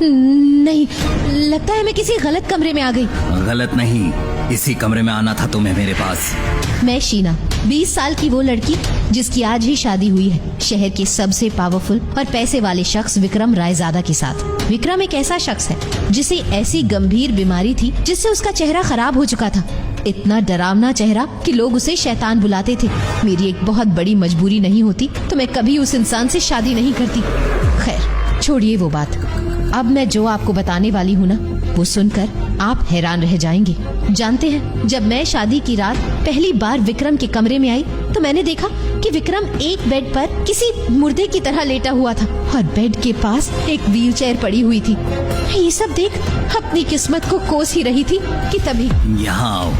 नहीं, लगता है मैं किसी गलत कमरे में आ गई। गलत नहीं, इसी कमरे में आना था तुम्हें मेरे पास। मैं शीना, 20 साल की वो लड़की जिसकी आज ही शादी हुई है शहर के सबसे पावरफुल और पैसे वाले शख्स विक्रम रायजादा के साथ। विक्रम एक ऐसा शख्स है जिसे ऐसी गंभीर बीमारी थी जिससे उसका चेहरा खराब हो चुका था। इतना डरावना चेहरा कि लोग उसे शैतान बुलाते थे। मेरी एक बहुत बड़ी मजबूरी नहीं होती तो मैं कभी उस इंसान से शादी नहीं करती। खैर छोड़िए वो बात। अब मैं जो आपको बताने वाली हूँ ना, वो सुनकर आप हैरान रह जाएंगे। जानते हैं, जब मैं शादी की रात पहली बार विक्रम के कमरे में आई तो मैंने देखा कि विक्रम एक बेड पर किसी मुर्दे की तरह लेटा हुआ था और बेड के पास एक व्हीलचेयर पड़ी हुई थी। ये सब देख अपनी किस्मत को कोस ही रही थी कि तभी यहाँ आओ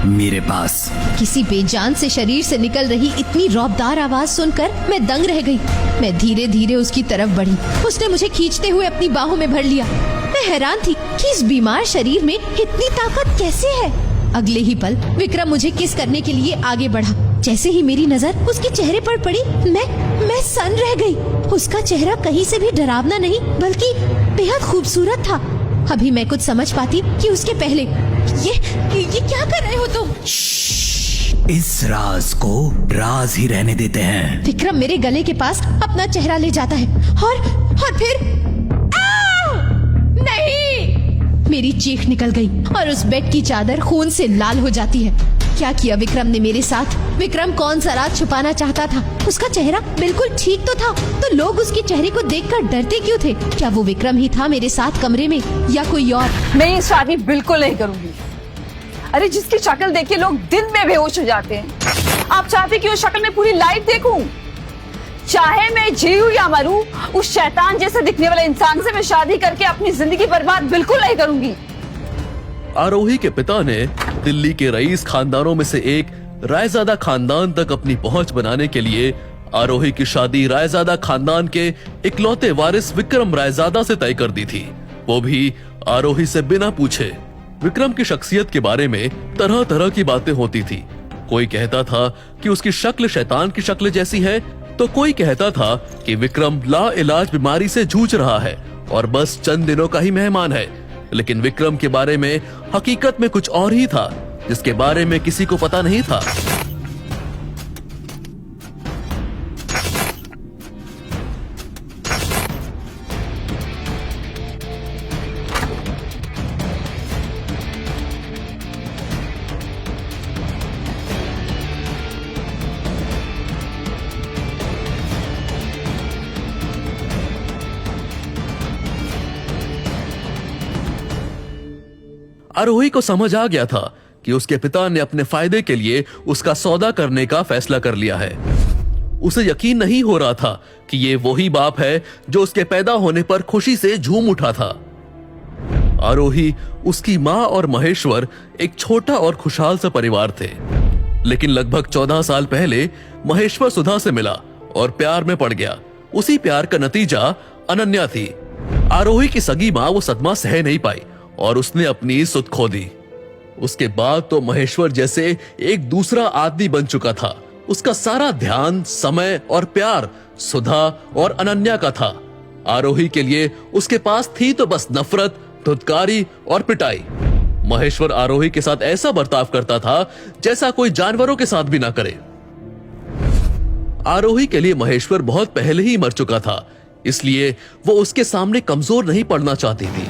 मेरे पास। किसी बेजान से शरीर से निकल रही इतनी रौबदार आवाज सुनकर मैं दंग रह गई। मैं धीरे धीरे उसकी तरफ बढ़ी। उसने मुझे खींचते हुए अपनी बाहों में भर लिया। मैं हैरान थी कि इस बीमार शरीर में इतनी ताकत कैसे है। अगले ही पल विक्रम मुझे किस करने के लिए आगे बढ़ा। जैसे ही मेरी नजर उसके चेहरे पर पड़ी, मैं सन्न रह गई। उसका चेहरा कहीं से भी डरावना नहीं बल्कि बेहद खूबसूरत था। अभी मैं कुछ समझ पाती कि उसके पहले ये क्या कर रहे हो तुम? इस राज को राज ही रहने देते हैं। विक्रम मेरे गले के पास अपना चेहरा ले जाता है और फिर नहीं, मेरी चीख निकल गई और उस बेड की चादर खून से लाल हो जाती है। क्या किया विक्रम ने मेरे साथ? विक्रम कौन सा राज छुपाना चाहता था? उसका चेहरा बिल्कुल ठीक तो था, तो लोग उसके चेहरे को देखकर डरते क्यों थे? क्या वो विक्रम ही था मेरे साथ कमरे में या कोई और? मैं ये शादी बिल्कुल नहीं करूंगी। अरे जिसकी शक्ल देख के लोग दिन में बेहोश हो जाते हैं, आप चाहते कि उस शक्ल में पूरी लाइफ देखूं? चाहे मैं जीऊं या मरूं, उस शैतान जैसे दिखने वाले इंसान से मैं शादी करके अपनी जिंदगी बर्बाद बिल्कुल नहीं करूंगी। आरोही के पिता ने दिल्ली के रईस खानदानों में से एक रायजादा खानदान तक अपनी पहुंच बनाने के लिए आरोही की शादी रायजादा खानदान के इकलौते वारिस विक्रम रायजादा से तय कर दी थी, वो भी आरोही से बिना पूछे। विक्रम की शख्सियत के बारे में तरह तरह की बातें होती थी। कोई कहता था कि उसकी शक्ल शैतान की शक्ल जैसी है, तो कोई कहता था कि विक्रम लाइलाज बीमारी से जूझ रहा है और बस चंद दिनों का ही मेहमान है। लेकिन विक्रम के बारे में हकीकत में कुछ और ही था, जिसके बारे में किसी को पता नहीं था। आरोही को समझ आ गया था कि उसके पिता ने अपने फायदे के लिए उसका सौदा करने का फैसला कर लिया है। उसे यकीन नहीं हो रहा था कि ये वही बाप है जो उसके पैदा होने पर खुशी से झूम उठा था। आरोही, उसकी माँ और महेश्वर एक छोटा और खुशहाल सा परिवार थे। लेकिन लगभग 14 साल पहले महेश्वर सुधा से मिला और प्यार में पड़ गया। उसी प्यार का नतीजा अनन्या थी। आरोही की सगी माँ वो सदमा सह नहीं पाई और उसने अपनी सुध खो दी। उसके बाद तो महेश्वर जैसे एक दूसरा आदमी बन चुका था। उसका सारा ध्यान, समय और प्यार सुधा और अनन्या का था। आरोही के लिए उसके पास थी तो बस नफरत, धुतकारी और पिटाई। महेश्वर आरोही के साथ ऐसा बर्ताव करता था जैसा कोई जानवरों के साथ भी ना करे। आरोही के लिए महेश्वर बहुत पहले ही मर चुका था, इसलिए वो उसके सामने कमजोर नहीं पड़ना चाहती थी।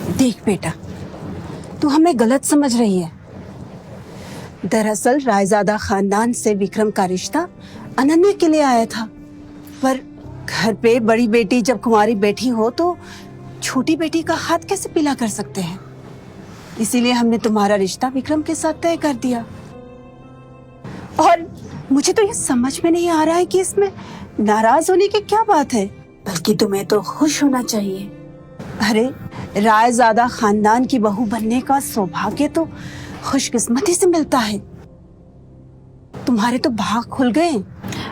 देख बेटा, तू हमें गलत समझ रही है। दरअसल रायजादा खानदान से विक्रम का रिश्ता अनन्या के लिए आया था, पर घर पे बड़ी बेटी जब कुंवारी बैठी हो तो छोटी बेटी का हाथ कैसे पीला कर सकते हैं। इसीलिए हमने तुम्हारा रिश्ता विक्रम के साथ तय कर दिया। और मुझे तो ये समझ में नहीं आ रहा है कि इसमें नाराज होने की क्या बात है, बल्कि तुम्हें तो खुश होना चाहिए। अरे रायजादा खानदान की बहू बनने का सौभाग्य तो खुशकिस्मती से मिलता है। तुम्हारे तो भाग खुल गए।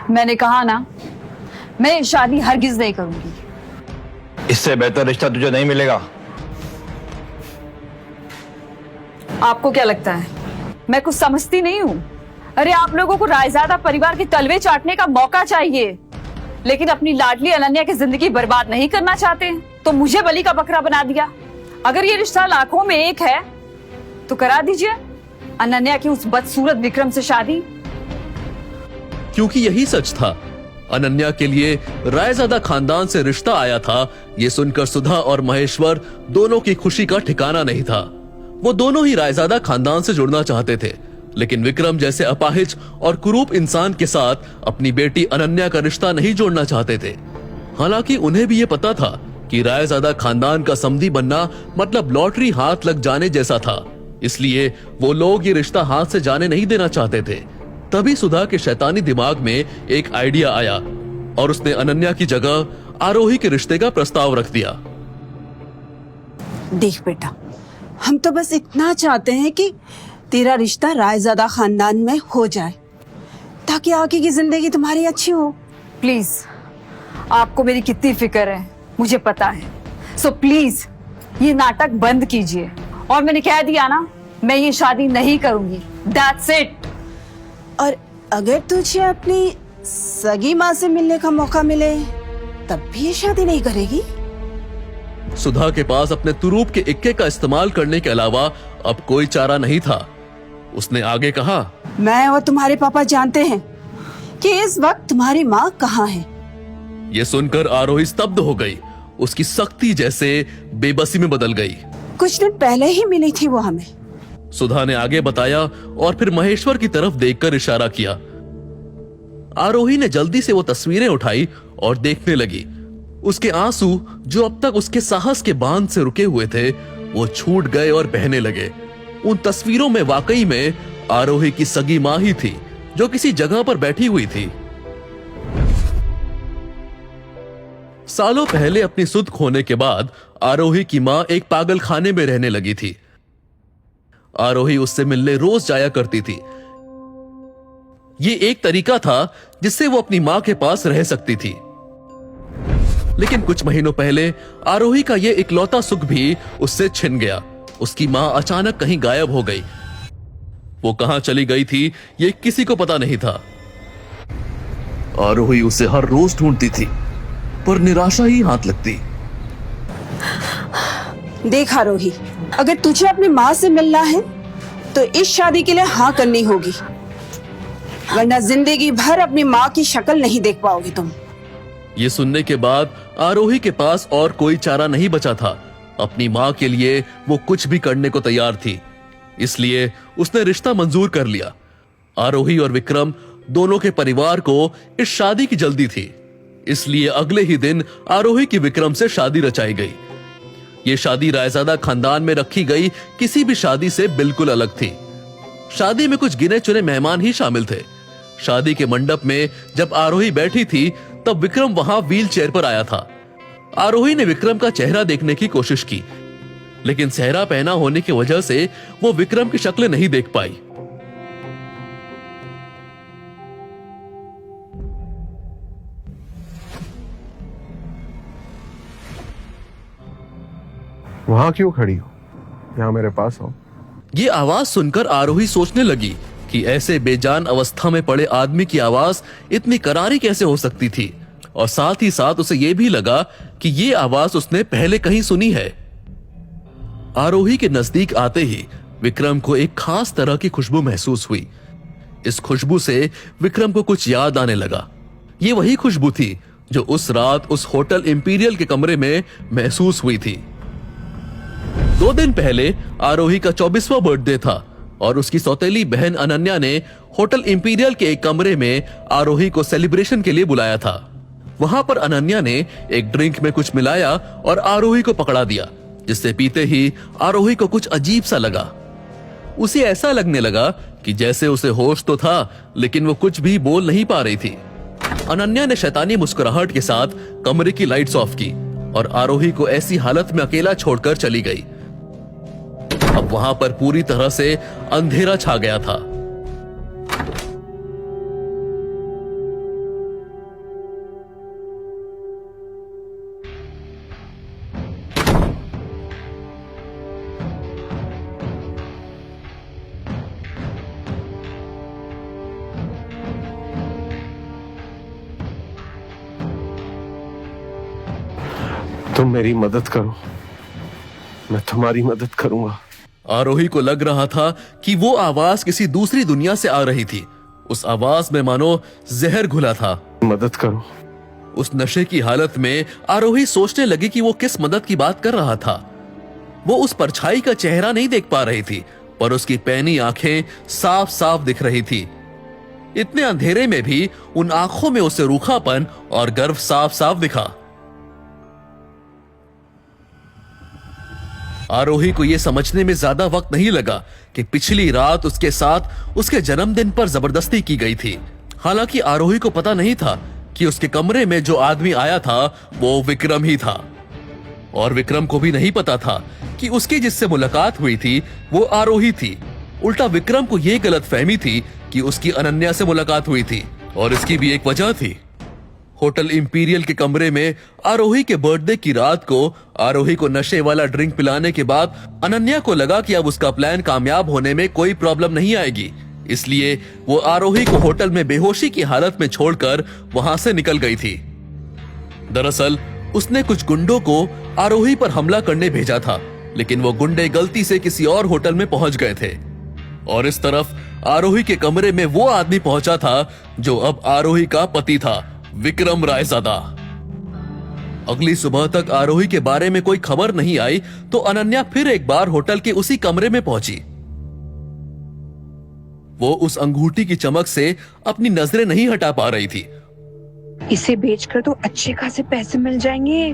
मैंने कहा ना, मैं शादी हरगिज नहीं करूंगी। इससे बेहतर रिश्ता तुझे नहीं मिलेगा। आपको क्या लगता है मैं कुछ समझती नहीं हूँ? अरे आप लोगों को रायजादा परिवार के तलवे चाटने का मौका चाहिए, लेकिन अपनी लाडली अनन्या की जिंदगी बर्बाद नहीं करना चाहते। तो मुझे बलि का बकरा बना दिया। अगर ये रिश्ता लाखों में एक है तो करा दीजिए अनन्या की उस बदसूरत विक्रम से शादी। क्योंकि यही सच था। अनन्या के लिए रायजादा खानदान से रिश्ता आया था। ये सुनकर सुधा और महेश्वर दोनों की खुशी का ठिकाना नहीं था। वो दोनों ही रायजादा खानदान से जुड़ना चाहते थे, लेकिन विक्रम जैसे अपाहिज और कुरूप इंसान के साथ अपनी बेटी अनन्या का रिश्ता नहीं जोड़ना चाहते थे। हालांकि उन्हें भी ये पता था कि रायजादा खानदान का समधी बनना मतलब लॉटरी हाथ लग जाने जैसा था, इसलिए वो लोग ये रिश्ता हाथ से जाने नहीं देना चाहते थे। तभी सुधा के शैतानी दिमाग में एक आइडिया आया और उसने अनन्या की जगह आरोही के रिश्ते का प्रस्ताव रख दिया। देख बेटा, हम तो बस इतना चाहते हैं कि तेरा रिश्ता रायजादा खानदान में हो जाए ताकि आगे की जिंदगी तुम्हारी अच्छी हो। प्लीज, आपको मेरी कितनी फिक्र है मुझे पता है। सो प्लीज ये नाटक बंद कीजिए। और मैंने कह दिया ना, मैं ये शादी नहीं करूंगी। That's it. और अगर तुझे अपनी सगी माँ से मिलने का मौका मिले तब भी ये शादी नहीं करेगी? सुधा के पास अपने तुरूप के इक्के का इस्तेमाल करने के अलावा अब कोई चारा नहीं था। उसने आगे कहा, मैं और तुम्हारे पापा जानते हैं कि इस वक्त तुम्हारी माँ कहाँ है। ये सुनकर आरोही स्तब्ध हो गई। उसकी सख्ती जैसे बेबसी में बदल गई। कुछ दिन पहले ही मिली थी वो हमें। सुधा ने आगे बताया और फिर महेश्वर की तरफ देखकर इशारा किया। आरोही ने जल्दी से वो तस्वीरें उठाई और देखने लगी। उसके आंसू जो अब तक उसके साहस के बांध से रुके हुए थे, वो छूट गए और बहने लगे। उन तस्वीरों में वाकई में आरोही की सगी मां ही थी, जो किसी जगह पर बैठी हुई थी। सालों पहले अपनी सुध खोने के बाद आरोही की मां एक पागल खाने में रहने लगी थी। आरोही उससे मिलने रोज जाया करती थी। ये एक तरीका था जिससे वो अपनी मां के पास रह सकती थी। लेकिन कुछ महीनों पहले आरोही का ये इकलौता सुख भी उससे छिन गया। उसकी मां अचानक कहीं गायब हो गई। वो कहां चली गई थी ये किसी को पता नहीं था। आरोही उसे हर रोज ढूंढती थी, पर निराशा ही हाथ लगती। देख आरोही, अगर तुझे अपनी माँ से मिलना है तो इस शादी के लिए हाँ करनी होगी, वरना जिंदगी भर अपनी माँ की शक्ल नहीं देख पाओगी तुम। ये सुनने के बाद आरोही के पास और कोई चारा नहीं बचा था। अपनी माँ के लिए वो कुछ भी करने को तैयार थी, इसलिए उसने रिश्ता मंजूर कर लिया। आरोही और विक्रम दोनों के परिवार को इस शादी की जल्दी थी, इसलिए अगले ही दिन आरोही की विक्रम से शादी रचाई गई। ये शादी रायजादा खानदान में रखी गई किसी भी शादी से बिल्कुल अलग थी। शादी में कुछ गिने चुने मेहमान ही शामिल थे। शादी के मंडप में जब आरोही बैठी थी तब विक्रम वहां व्हील चेयर पर आया था। आरोही ने विक्रम का चेहरा देखने की कोशिश की, लेकिन सेहरा पहना होने की वजह से वो विक्रम की शक्ल नहीं देख पाई। वहां क्यों खड़ी हो? यहाँ मेरे पास आओ। ये आवाज सुनकर आरोही सोचने लगी कि ऐसे बेजान अवस्था में पड़े आदमी की आवाज इतनी करारी कैसे हो सकती थी, और साथ ही साथ उसे यह भी लगा कि ये आवाज उसने पहले कहीं सुनी है। आरोही के नजदीक आते ही विक्रम को एक खास तरह की खुशबू महसूस हुई। इस खुशबू से विक्रम को कुछ याद आने लगा। ये वही खुशबू थी जो उस रात उस होटल इंपीरियल के कमरे में महसूस हुई थी। 2 दिन पहले आरोही का 24वां बर्थडे था और उसकी सौतेली बहन अनन्या ने होटल इंपीरियल के एक कमरे में आरोही को सेलिब्रेशन के लिए बुलाया था। वहां पर अनन्या ने एक ड्रिंक में कुछ मिलाया और आरोही को पकड़ा दिया, जिससे पीते ही आरोही को कुछ अजीब सा लगा। उसे ऐसा लगने लगा कि जैसे उसे होश तो था, लेकिन वो कुछ भी बोल नहीं पा रही थी। अनन्या ने शैतानी मुस्कुराहट के साथ कमरे की लाइट्स ऑफ की और आरोही को ऐसी हालत में अकेला छोड़कर चली गई। अब वहां पर पूरी तरह से अंधेरा छा गया था। तुम मेरी मदद करो, मैं तुम्हारी मदद करूंगा। आरोही को लग रहा था कि वो आवाज किसी दूसरी दुनिया से आ रही थी। उस आवाज में मानो जहर घुला था। मदद करो। उस नशे की हालत में आरोही सोचने लगी कि वो किस मदद की बात कर रहा था। वो उस परछाई का चेहरा नहीं देख पा रही थी, पर उसकी पैनी आंखें साफ साफ दिख रही थी। इतने अंधेरे में भी उन आंखों में उसे रूखापन और गर्व साफ साफ दिखा। आरोही को यह समझने में ज्यादा वक्त नहीं लगा कि पिछली रात उसके साथ उसके जन्मदिन पर जबरदस्ती की गई थी। हालांकि आरोही को पता नहीं था कि उसके कमरे में जो आदमी आया था वो विक्रम ही था, और विक्रम को भी नहीं पता था कि उसकी जिससे मुलाकात हुई थी वो आरोही थी। उल्टा विक्रम को यह गलतफहमी थी कि उसकी अनन्या से मुलाकात हुई थी, और इसकी भी एक वजह थी। होटल इंपीरियल के कमरे में आरोही के बर्थडे की रात को आरोही को नशे वाला ड्रिंक पिलाने के बाद अनन्या को लगा कि अब उसका प्लान कामयाब होने में कोई प्रॉब्लम नहीं आएगी, इसलिए वो आरोही को होटल में बेहोशी की हालत में छोड़कर वहां से निकल गई थी। दरअसल उसने कुछ गुंडों को आरोही पर हमला करने भेजा था, लेकिन वो गुंडे गलती से किसी और होटल में पहुंच गए थे, और इस तरफ आरोही के कमरे में वो आदमी पहुंचा था जो अब आरोही का पति था, विक्रम रायजादा। अगली सुबह तक आरोही के बारे में कोई खबर नहीं आई तो अनन्या फिर एक बार होटल के उसी कमरे में पहुंची। वो उस अंगूठी की चमक से अपनी नजरें नहीं हटा पा रही थी। इसे बेचकर तो अच्छे खासे पैसे मिल जाएंगे।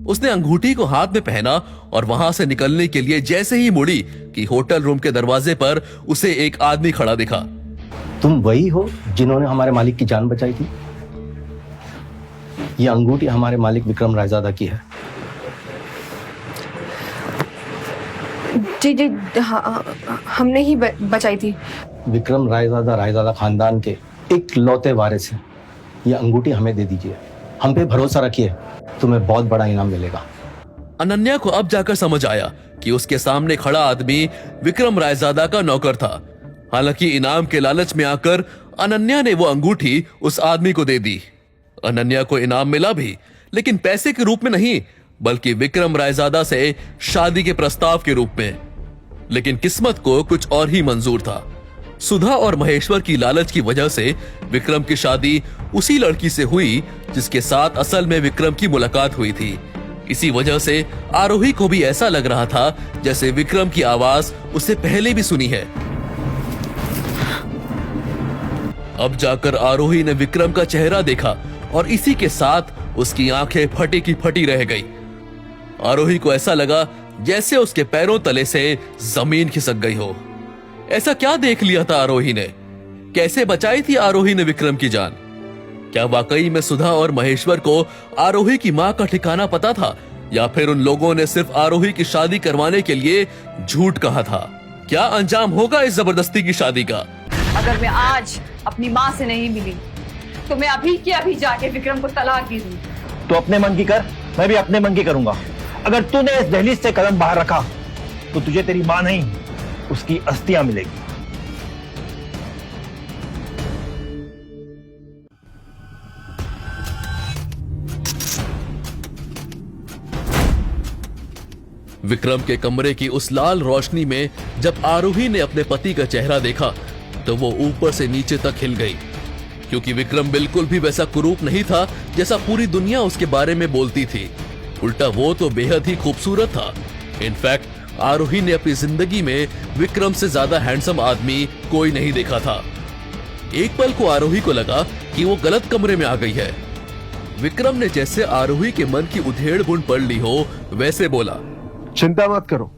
उसने अंगूठी को हाथ में पहना और वहां से निकलने के लिए जैसे ही मुड़ी कि होटल रूम के दरवाजे पर उसे एक आदमी खड़ा दिखा। तुम वही हो जिन्होंने हमारे मालिक की जान बचाई थी? ये अंगूठी हमारे मालिक विक्रम रायजादा की है। जी जी हाँ, हमने ही बचाई थी। विक्रम रायजादा खानदान के एक लौते वारिस हैं। ये अंगूठी हमें दे दीजिए, हम पे भरोसा रखिए, तुम्हें बहुत बड़ा इनाम मिलेगा। अनन्या को अब जाकर समझ आया कि उसके सामने खड़ा आदमी विक्रम रायजादा का नौकर था। हालांकि इनाम के लालच में आकर अनन्या ने वो अंगूठी उस आदमी को दे दी। अनन्या को इनाम मिला भी, लेकिन पैसे के रूप में नहीं, बल्कि विक्रम रायजादा से शादी के प्रस्ताव के रूप में। लेकिन किस्मत को कुछ और ही मंजूर था। सुधा और महेश्वर की लालच की वजह से विक्रम की शादी उसी लड़की से हुई जिसके साथ असल में विक्रम की मुलाकात हुई थी। इसी वजह से आरोही को भी ऐसा लग रहा था जैसे विक्रम की आवाज उसे पहले भी सुनी है। अब जाकर आरोही ने विक्रम का चेहरा देखा और इसी के साथ उसकी आंखें फटी की फटी रह गई। आरोही को ऐसा लगा जैसे उसके पैरों तले से जमीन खिसक गई हो। ऐसा क्या देख लिया था आरोही ने? कैसे बचाई थी आरोही ने विक्रम की जान? क्या वाकई में सुधा और महेश्वर को आरोही की मां का ठिकाना पता था, या फिर उन लोगों ने सिर्फ आरोही की शादी करवाने के लिए झूठ कहा था? क्या अंजाम होगा इस जबरदस्ती की शादी का? अगर मैं आज अपनी माँ से नहीं मिली तो मैं अभी के अभी जाके विक्रम को तलाक दे दूं। तो अपने मन की कर, मैं भी अपने मन की करूंगा। अगर तूने इस दहलीज से कदम बाहर रखा तो तुझे तेरी मां नहीं, उसकी अस्थियां मिलेगी। विक्रम के कमरे की उस लाल रोशनी में जब आरोही ने अपने पति का चेहरा देखा तो वो ऊपर से नीचे तक हिल गई, क्योंकि विक्रम बिल्कुल भी वैसा कुरूप नहीं था जैसा पूरी दुनिया उसके बारे में बोलती थी। उल्टा वो तो बेहद ही खूबसूरत था। इनफैक्ट आरोही ने अपनी जिंदगी में विक्रम से ज्यादा हैंडसम आदमी कोई नहीं देखा था। एक पल को आरोही को लगा कि वो गलत कमरे में आ गई है। विक्रम ने जैसे आरोही के मन की उधेड़ बुन पढ़ ली हो वैसे बोला, चिंता मत करो,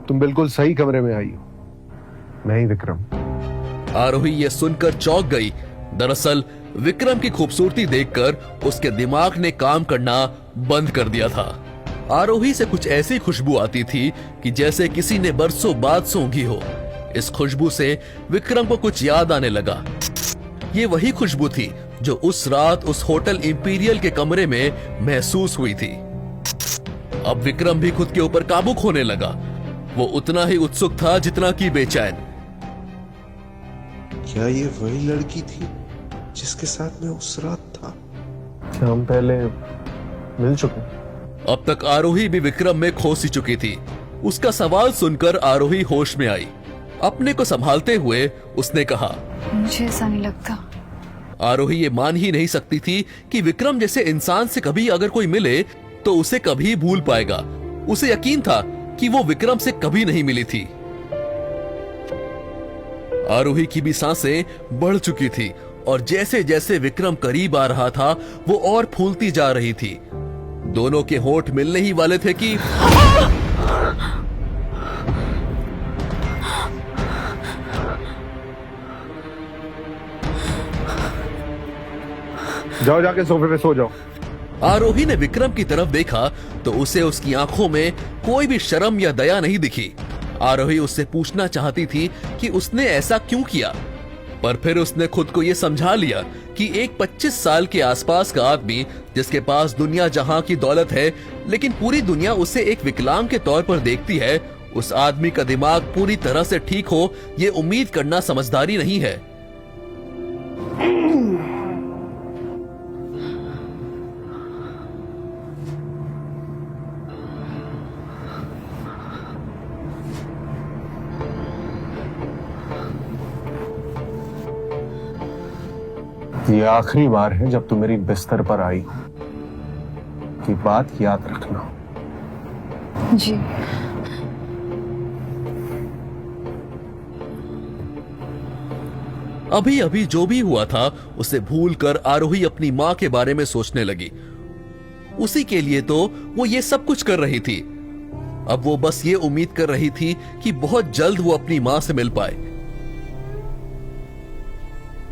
तुम बिल्कुल सही कमरे में आई हो, मैं ही विक्रम। आरोही ये सुनकर चौंक गई। दरअसल विक्रम की खूबसूरती देखकर उसके दिमाग ने काम करना बंद कर दिया था। आरोही से कुछ ऐसी खुशबू आती थी कि जैसे किसी ने बरसों बाद सूंघी हो। इस खुशबू से विक्रम को कुछ याद आने लगा। ये वही खुशबू थी जो उस रात उस होटल इंपीरियल के कमरे में महसूस हुई थी। अब विक्रम भी खुद के ऊपर काबू खोने लगा। वो उतना ही उत्सुक था जितना कि बेचैन। क्या ये वही लड़की थी जिसके साथ मैं उस रात था? क्या हम पहले मिल चुके? अब तक आरोही भी विक्रम में खोसी चुकी थी। उसका सवाल सुनकर आरोही होश में आई। अपने को संभालते हुए उसने कहा, मुझे ऐसा नहीं लगता। आरोही ये मान ही नहीं सकती थी कि विक्रम जैसे इंसान से कभी अगर कोई मिले तो उसे कभी भूल पाएगा। उसे यकीन था कि वो विक्रम से कभी नहीं मिली थी। आरोही की भी सांसें बढ़ चुकी थी और जैसे जैसे विक्रम करीब आ रहा था वो और फूलती जा रही थी। दोनों के होंठ मिलने ही वाले थे कि जाओ जाके सोफे पे सो जाओ। आरोही ने विक्रम की तरफ देखा तो उसे उसकी आंखों में कोई भी शर्म या दया नहीं दिखी। आरोही उससे पूछना चाहती थी कि उसने ऐसा क्यों किया, पर फिर उसने खुद को यह समझा लिया कि एक 25 साल के आसपास का आदमी जिसके पास दुनिया जहां की दौलत है लेकिन पूरी दुनिया उसे एक विकलांग के तौर पर देखती है, उस आदमी का दिमाग पूरी तरह से ठीक हो ये उम्मीद करना समझदारी नहीं है। ये आखिरी बार है जब तू मेरी बिस्तर पर आई कि बात याद रखना। जी। अभी अभी जो भी हुआ था उसे भूलकर आरोही अपनी माँ के बारे में सोचने लगी। उसी के लिए तो वो ये सब कुछ कर रही थी। अब वो बस ये उम्मीद कर रही थी कि बहुत जल्द वो अपनी माँ से मिल पाए।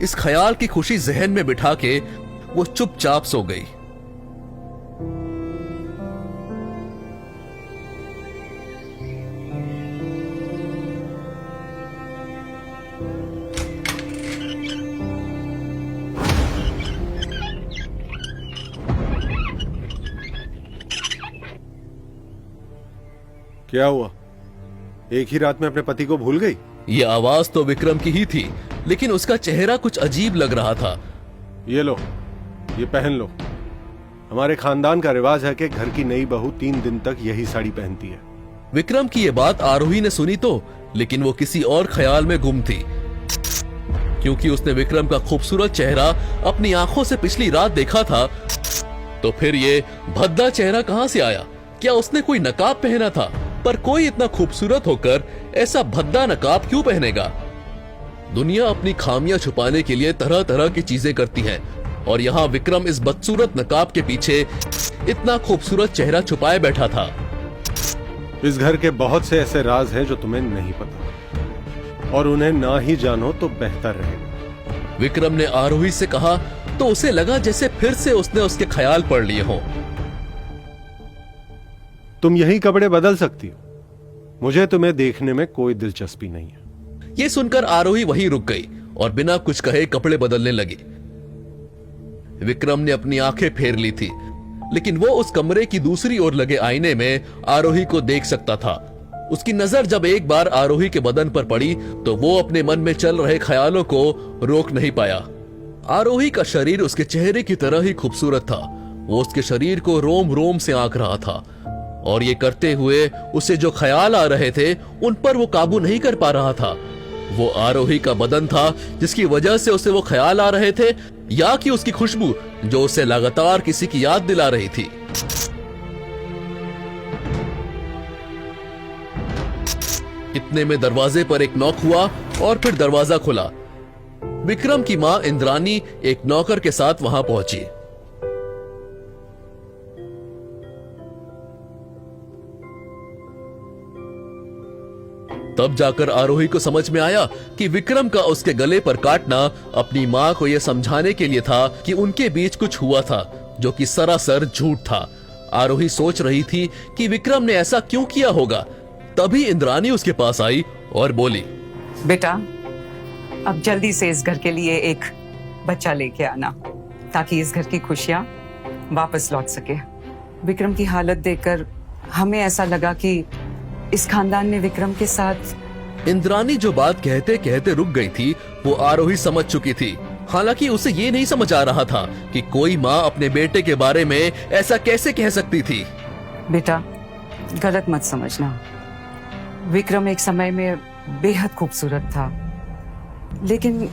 इस ख्याल की खुशी जहन में बिठा के वो चुपचाप सो गई। क्या हुआ? एक ही रात में अपने पति को भूल गई? ये आवाज तो विक्रम की ही थी, लेकिन उसका चेहरा कुछ अजीब लग रहा था। ये लो, ये पहन लो। हमारे खानदान का रिवाज है कि घर की नई बहू 3 दिन तक यही साड़ी पहनती है। विक्रम की ये बात आरोही ने सुनी तो, लेकिन वो किसी और ख्याल में गुम थी, क्योंकि उसने विक्रम का खूबसूरत चेहरा अपनी आंखों से पिछली रात देखा था। तो फिर ये भद्दा चेहरा कहां से आया? क्या उसने कोई नकाब पहना था? पर कोई इतना खूबसूरत होकर ऐसा भद्दा नकाब क्यों पहनेगा? दुनिया अपनी खामियां छुपाने के लिए तरह तरह की चीजें करती है, और यहाँ विक्रम इस बदसूरत नकाब के पीछे इतना खूबसूरत चेहरा छुपाए बैठा था। इस घर के बहुत से ऐसे राज हैं जो तुम्हें नहीं पता, और उन्हें ना ही जानो तो बेहतर रहेगा। विक्रम ने आरोही से कहा तो उसे लगा जैसे फिर से उसने उसके ख्याल पढ़ लिए हों। तुम यही कपड़े बदल सकती हो, मुझे तुम्हें देखने में कोई दिलचस्पी नहीं है। ये सुनकर आरोही वहीं रुक गई और बिना कुछ कहे कपड़े बदलने लगी। विक्रम ने अपनी आंखें फेर ली थी, लेकिन वो उस कमरे की दूसरी ओर लगे आईने में आरोही को देख सकता था। उसकी नजर जब एक बार आरोही के बदन पर पड़ी तो वो अपने मन में चल रहे ख्यालों को रोक नहीं पाया। आरोही का शरीर उसके चेहरे की तरह ही खूबसूरत था। वो उसके शरीर को रोम रोम से आंक रहा था, और ये करते हुए उसे जो ख्याल आ रहे थे उन पर वो काबू नहीं कर पा रहा था। वो आरोही का बदन था जिसकी वजह से उसे वो ख्याल आ रहे थे, या कि उसकी खुशबू जो उसे लगातार किसी की याद दिला रही थी। इतने में दरवाजे पर एक नॉक हुआ और फिर दरवाजा खुला। विक्रम की मां इंद्रानी एक नौकर के साथ वहां पहुंची। तब जाकर आरोही को समझ में आया कि विक्रम का उसके गले पर काटना अपनी मां को यह समझाने के लिए था कि उनके बीच कुछ हुआ था, जो कि सरासर झूठ था। आरोही सोच रही थी कि विक्रम ने ऐसा क्यों किया होगा। तभी इंद्रानी उसके पास आई और बोली, बेटा, अब जल्दी से इस घर के लिए एक बच्चा लेके आना, ताकि इस घर की खुशियां वापस लौट सके। विक्रम की हालत देखकर हमें ऐसा लगा कि इस खानदान ने विक्रम के साथ। इंद्रानी जो बात कहते कहते रुक गई थी, वो आरोही समझ चुकी थी। हालांकि उसे ये नहीं समझ आ रहा था कि कोई माँ अपने बेटे के बारे में ऐसा कैसे कह सकती थी। बेटा, गलत मत समझना। विक्रम एक समय में बेहद खूबसूरत था, लेकिन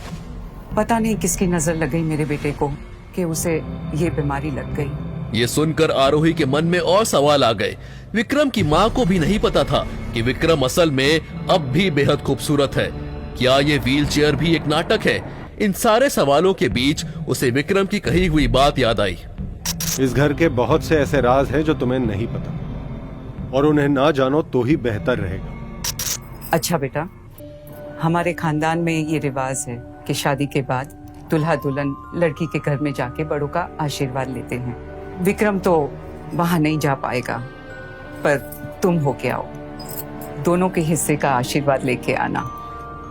पता नहीं किसकी नजर लग गई मेरे बेटे को कि उसे ये बीमारी लग गई। ये सुनकर आरोही के मन में और सवाल आ गए। विक्रम की माँ को भी नहीं पता था कि विक्रम असल में अब भी बेहद खूबसूरत है। क्या ये व्हीलचेयर भी एक नाटक है? इन सारे सवालों के बीच उसे विक्रम की कही हुई बात याद आई। इस घर के बहुत से ऐसे राज हैं जो तुम्हें नहीं पता, और उन्हें ना जानो तो ही बेहतर रहेगा। अच्छा बेटा, हमारे खानदान में ये रिवाज है कि शादी के बाद दुल्हा दुल्हन लड़की के घर में जाके बड़ों का आशीर्वाद लेते हैं। विक्रम तो वहां नहीं जा पाएगा, पर तुम होके आओ, दोनों के हिस्से का आशीर्वाद लेके आना,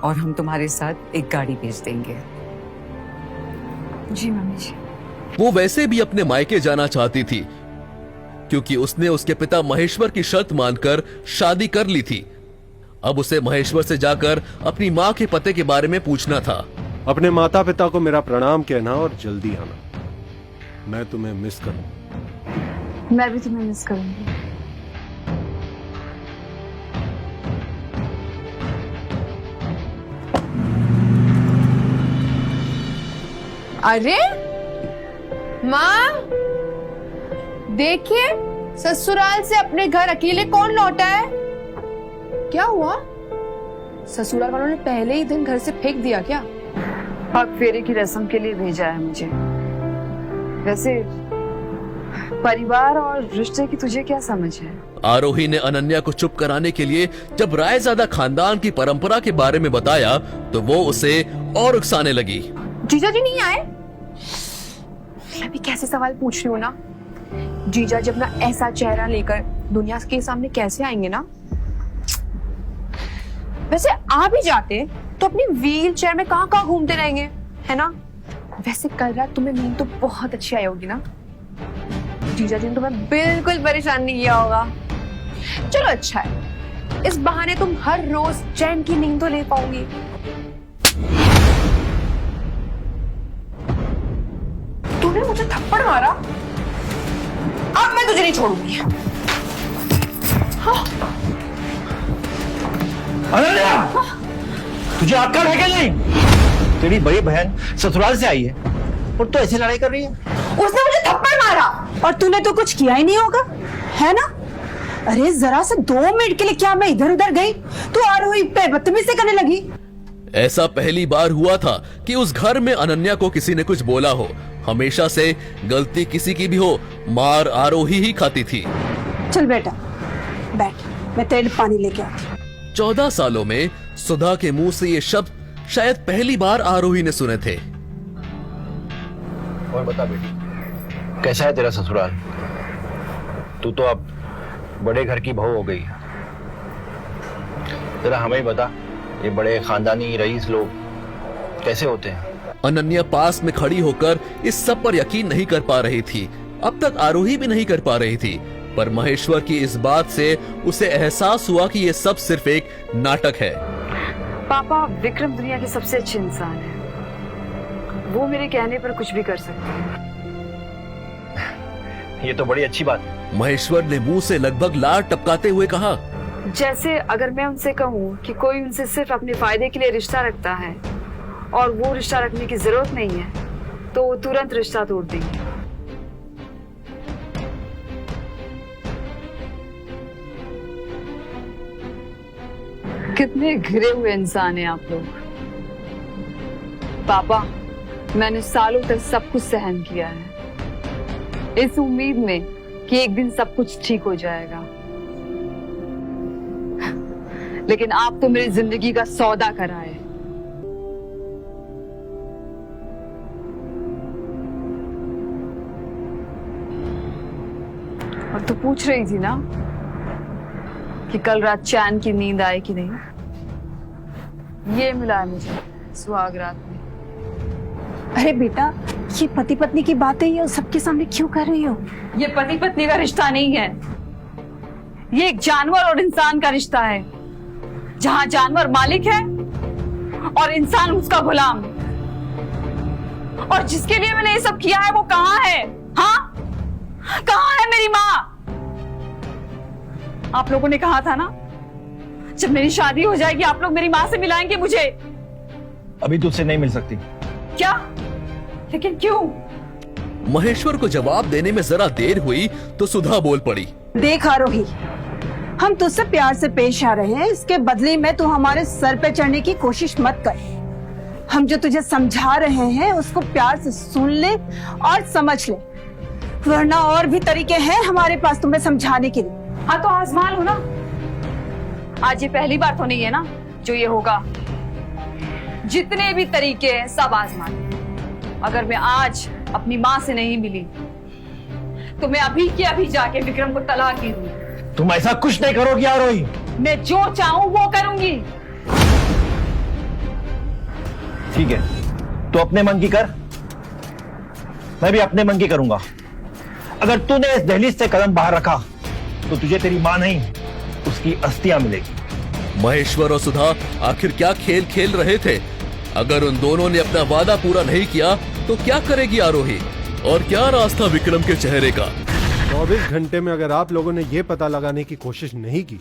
और हम तुम्हारे साथ एक गाड़ी भेज देंगे। जी मम्मी जी। वो वैसे भी अपने मायके जाना चाहती थी, क्योंकि उसने उसके पिता महेश्वर की शर्त मानकर शादी कर ली थी। अब उसे महेश्वर से जाकर अपनी माँ के पते के बारे में पूछना था। अपने माता पिता को मेरा प्रणाम कहना और जल्दी आना। मैं तुम्हें मिस करूं। मैं भी तुम्हें मिस करूंगी। अरे माँ, देखिए ससुराल से अपने घर अकेले कौन लौटा है? क्या हुआ? ससुराल वालों ने पहले ही दिन घर से फेंक दिया क्या? पग फेरे की रस्म के लिए भेजा है मुझे। वैसे परिवार और रिश्ते की तुझे क्या समझ है? आरोही ने अनन्या को चुप कराने के लिए जब रायजादा खानदान की परंपरा के बारे में बताया तो वो उसे और उकसाने लगी। जीजा जी नहीं आए? मैं भी कैसे सवाल पूछ रही हूँ ना। जीजा जब ना ऐसा चेहरा लेकर दुनिया के सामने कैसे आएंगे ना। वैसे आ भी जाते तो अपनी व्हील चेयर में कहाँ कहाँ घूमते रहेंगे, है ना? वैसे कल रात तुम्हें नींद तो बहुत अच्छी आई होगी ना। जीजा जी ने तुम्हें बिल्कुल परेशान नहीं किया होगा। चलो अच्छा है, इस बहाने तुम हर रोज चैन की नींद तो ले पाओगी। तूने मुझे थप्पड़ मारा, अब मैं तुझे नहीं छोड़ूंगी। हाँ। अनन्या, तुझे अक्ल है कि नहीं? तेरी बड़ी बहन ससुराल से आई है और तो ऐसे लड़ाई कर रही है। उसने मुझे थप्पड़ मारा और तूने तो कुछ किया ही नहीं होगा, है ना? अरे जरा से 2 मिनट के लिए क्या मैं इधर उधर गई तो आरोही पे बदतमीजी करने लगी। ऐसा पहली बार हुआ था कि उस घर में अनन्या को किसी ने कुछ बोला हो। हमेशा से गलती किसी की भी हो, मार आरोही ही खाती थी। चल बेटा बैठ, मैं तेरे लिए पानी लेके आती हूँ। 14 सालों में सुधा के मुंह से ये शब्द शायद पहली बार आरोही ने सुने थे। और बता बेटी, कैसा है तेरा ससुराल? तू तो अब बड़े घर की बहू हो गई। जरा हमें बता, ये बड़े खानदानी रईस लोग कैसे होते हैं? अनन्या पास में खड़ी होकर इस सब पर यकीन नहीं कर पा रही थी। अब तक आरोही भी नहीं कर पा रही थी, पर महेश्वर की इस बात से उसे एहसास हुआ कि ये सब सिर्फ एक नाटक है। पापा, विक्रम दुनिया के सबसे अच्छे इंसान है। वो मेरे कहने पर कुछ भी कर सकते हैं। ये तो बड़ी अच्छी बात है। महेश्वर ने मुंह से लगभग लार टपकाते हुए कहा, जैसे अगर मैं उनसे कहूँ कि कोई उनसे सिर्फ अपने फायदे के लिए रिश्ता रखता है और वो रिश्ता रखने की जरूरत नहीं है, तो वो तुरंत रिश्ता तोड़ देंगे। कितने घिरे हुए इंसान हैं आप लोग। पापा, मैंने सालों तक सब कुछ सहन किया है, इस उम्मीद में कि एक दिन सब कुछ ठीक हो जाएगा। लेकिन आप तो मेरी जिंदगी का सौदा कराए। और तू पूछ रही थी ना कि कल रात चैन की नींद आए कि नहीं। ये मिला है मुझे सुहाग रात में। अरे बेटा, ये पति पत्नी की बातें ये सबके सामने क्यों कर रही हो? ये पति पत्नी का रिश्ता नहीं है, ये एक जानवर और इंसान का रिश्ता है, जहां जानवर मालिक है और इंसान उसका गुलाम। और जिसके लिए मैंने ये सब किया है वो कहाँ है? हाँ, कहाँ है मेरी माँ? आप लोगों ने कहा था ना, जब मेरी शादी हो जाएगी आप लोग मेरी माँ से मिलाएंगे मुझे। अभी तुझसे नहीं मिल सकती। क्या? लेकिन क्यों? महेश्वर को जवाब देने में जरा देर हुई तो सुधा बोल पड़ी। देख आरोही, हम तुझसे प्यार से पेश आ रहे हैं, इसके बदले में तू हमारे सर पे चढ़ने की कोशिश मत कर। हम जो तुझे समझा रहे हैं उसको प्यार से सुन ले और समझ ले, वरना और भी तरीके हैं हमारे पास तुम्हें समझाने के लिए। हाँ तो आजमा लो ना। आज ये पहली बार तो नहीं है ना जो ये होगा। जितने भी तरीके हैं सब आजमा लो। अगर मैं आज अपनी माँ से नहीं मिली तो मैं अभी के अभी जाके विक्रम को तलाक दे दूंगी। तुम ऐसा कुछ नहीं करोगी आरोही। मैं जो चाहूं वो करूंगी। ठीक है, तो अपने मन की कर, मैं भी अपने मन की करूंगा। अगर तूने इस दहलीज से कदम बाहर रखा तो तुझे तेरी मां नहीं उसकी अस्थियां मिलेगी। महेश्वर और सुधा आखिर क्या खेल खेल रहे थे? अगर उन दोनों ने अपना वादा पूरा नहीं किया तो क्या करेगी आरोही? और क्या रास्ता विक्रम के चेहरे का? 24 घंटे में अगर आप लोगों ने ये पता लगाने की कोशिश नहीं की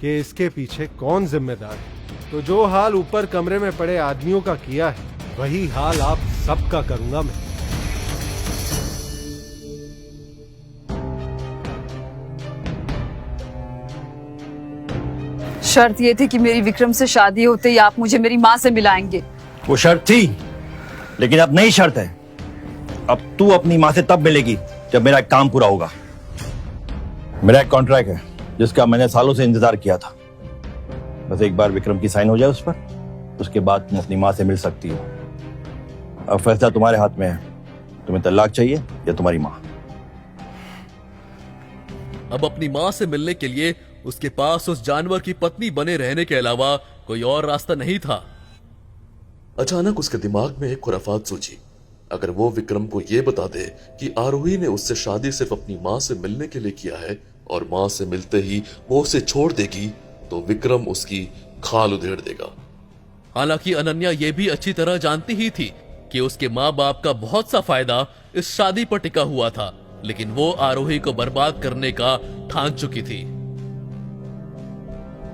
कि इसके पीछे कौन जिम्मेदार है, तो जो हाल ऊपर कमरे में पड़े आदमियों का किया है वही हाल आप सबका करूंगा मैं। शर्त ये थी कि मेरी विक्रम से शादी होते ही आप मुझे मेरी माँ से मिलाएंगे। वो शर्त थी, लेकिन अब नई शर्त है। अब तू अपनी माँ से तब मिलेगी जब मेरा एक काम पूरा होगा। मेरा एक कॉन्ट्रैक्ट है जिसका मैंने सालों से इंतजार किया था। बस एक बार विक्रम की साइन हो जाए उस पर, उसके बाद तुम अपनी माँ से मिल सकती हो। अब फैसला तुम्हारे हाथ में है, तुम्हें तलाक चाहिए या तुम्हारी माँ। अब अपनी माँ से मिलने के लिए उसके पास उस जानवर की पत्नी बने रहने के अलावा कोई और रास्ता नहीं था। अचानक उसके दिमाग में एक खुराफात सूझी। अगर वो विक्रम को ये बता दे कि आरोही ने उससे शादी सिर्फ अपनी माँ से मिलने के लिए किया है और माँ से मिलते ही वो उसे छोड़ देगी, तो विक्रम उसकी खाल उधेड़ देगा। हालांकि अनन्या ये भी अच्छी तरह जानती ही थी कि उसके माँ बाप का बहुत सा फायदा इस शादी पर टिका हुआ था, लेकिन वो आरोही को बर्बाद करने का ठान चुकी थी।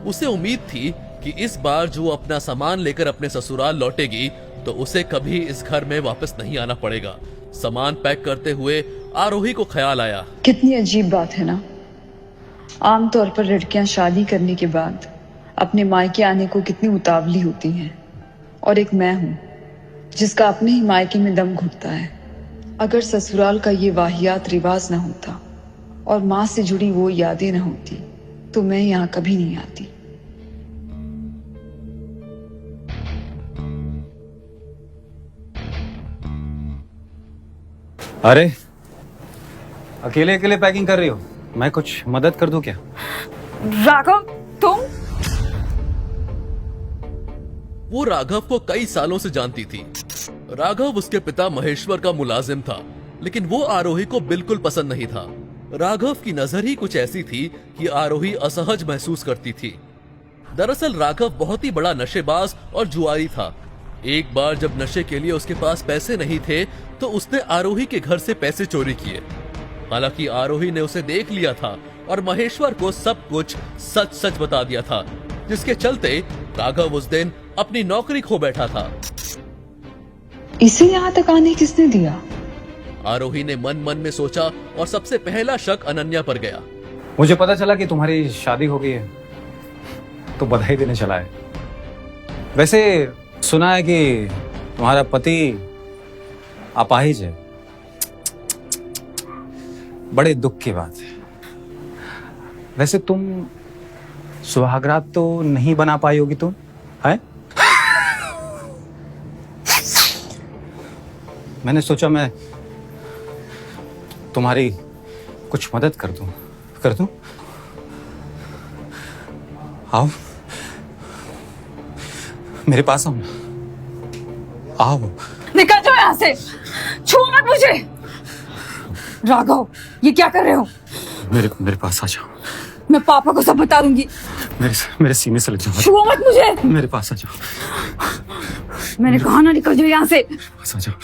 उसे उम्मीद थी कि इस बार जो अपना सामान लेकर अपने ससुराल लौटेगी तो उसे कभी इस घर में वापस नहीं आना पड़ेगा। सामान पैक करते हुए आरोही को ख्याल आया, कितनी अजीब बात है ना। आमतौर पर लड़कियां शादी करने के बाद अपने मायके आने को कितनी उतावली होती हैं, और एक मैं हूं जिसका अपने ही मायके में दम घुटता है। अगर ससुराल का ये वाहियात रिवाज ना होता और माँ से जुड़ी वो यादें ना होती तो मैं यहाँ कभी नहीं आती। अरे अकेले अकेले पैकिंग कर रही हो, मैं कुछ मदद कर दूं क्या? राघव, तुम? वो राघव को कई सालों से जानती थी। राघव उसके पिता महेश्वर का मुलाजिम था, लेकिन वो आरोही को बिल्कुल पसंद नहीं था। राघव की नजर ही कुछ ऐसी थी कि आरोही असहज महसूस करती थी। दरअसल राघव बहुत ही बड़ा नशेबाज और जुआरी था। एक बार जब नशे के लिए उसके पास पैसे नहीं थे तो उसने आरोही के घर से पैसे चोरी किए। हालांकि आरोही ने उसे देख लिया था और महेश्वर को सब कुछ सच सच बता दिया था, जिसके चलते राघव उस दिन अपनी नौकरी खो बैठा था। इसे यहाँ तक आने किसने दिया? आरोही ने मन मन में सोचा और सबसे पहला शक अनन्या पर गया। मुझे पता चला कि तुम्हारी शादी हो गई है तो बधाई देने चला है। वैसे सुना है कि तुम्हारा पति अपाहिज है। बड़े दुख की बात है। वैसे तुम सुहागरात तो नहीं बना पाई होगी तुम, है? मैंने सोचा मैं तुम्हारी कुछ मदद कर दूं। आओ मेरे पास, आओ ना, आओ। निकल जाओ यहाँ से, छू मत मुझे। राघव, ये क्या कर रहे हो? मेरे पास आ जाओ। मैं पापा को सब बता दूंगी। मेरे सीने से लग जाओ। छुओ मत मुझे। मेरे पास आ जाओ। मैंने कहा ना, निकल जाओ यहाँ से। पास आ जाओ।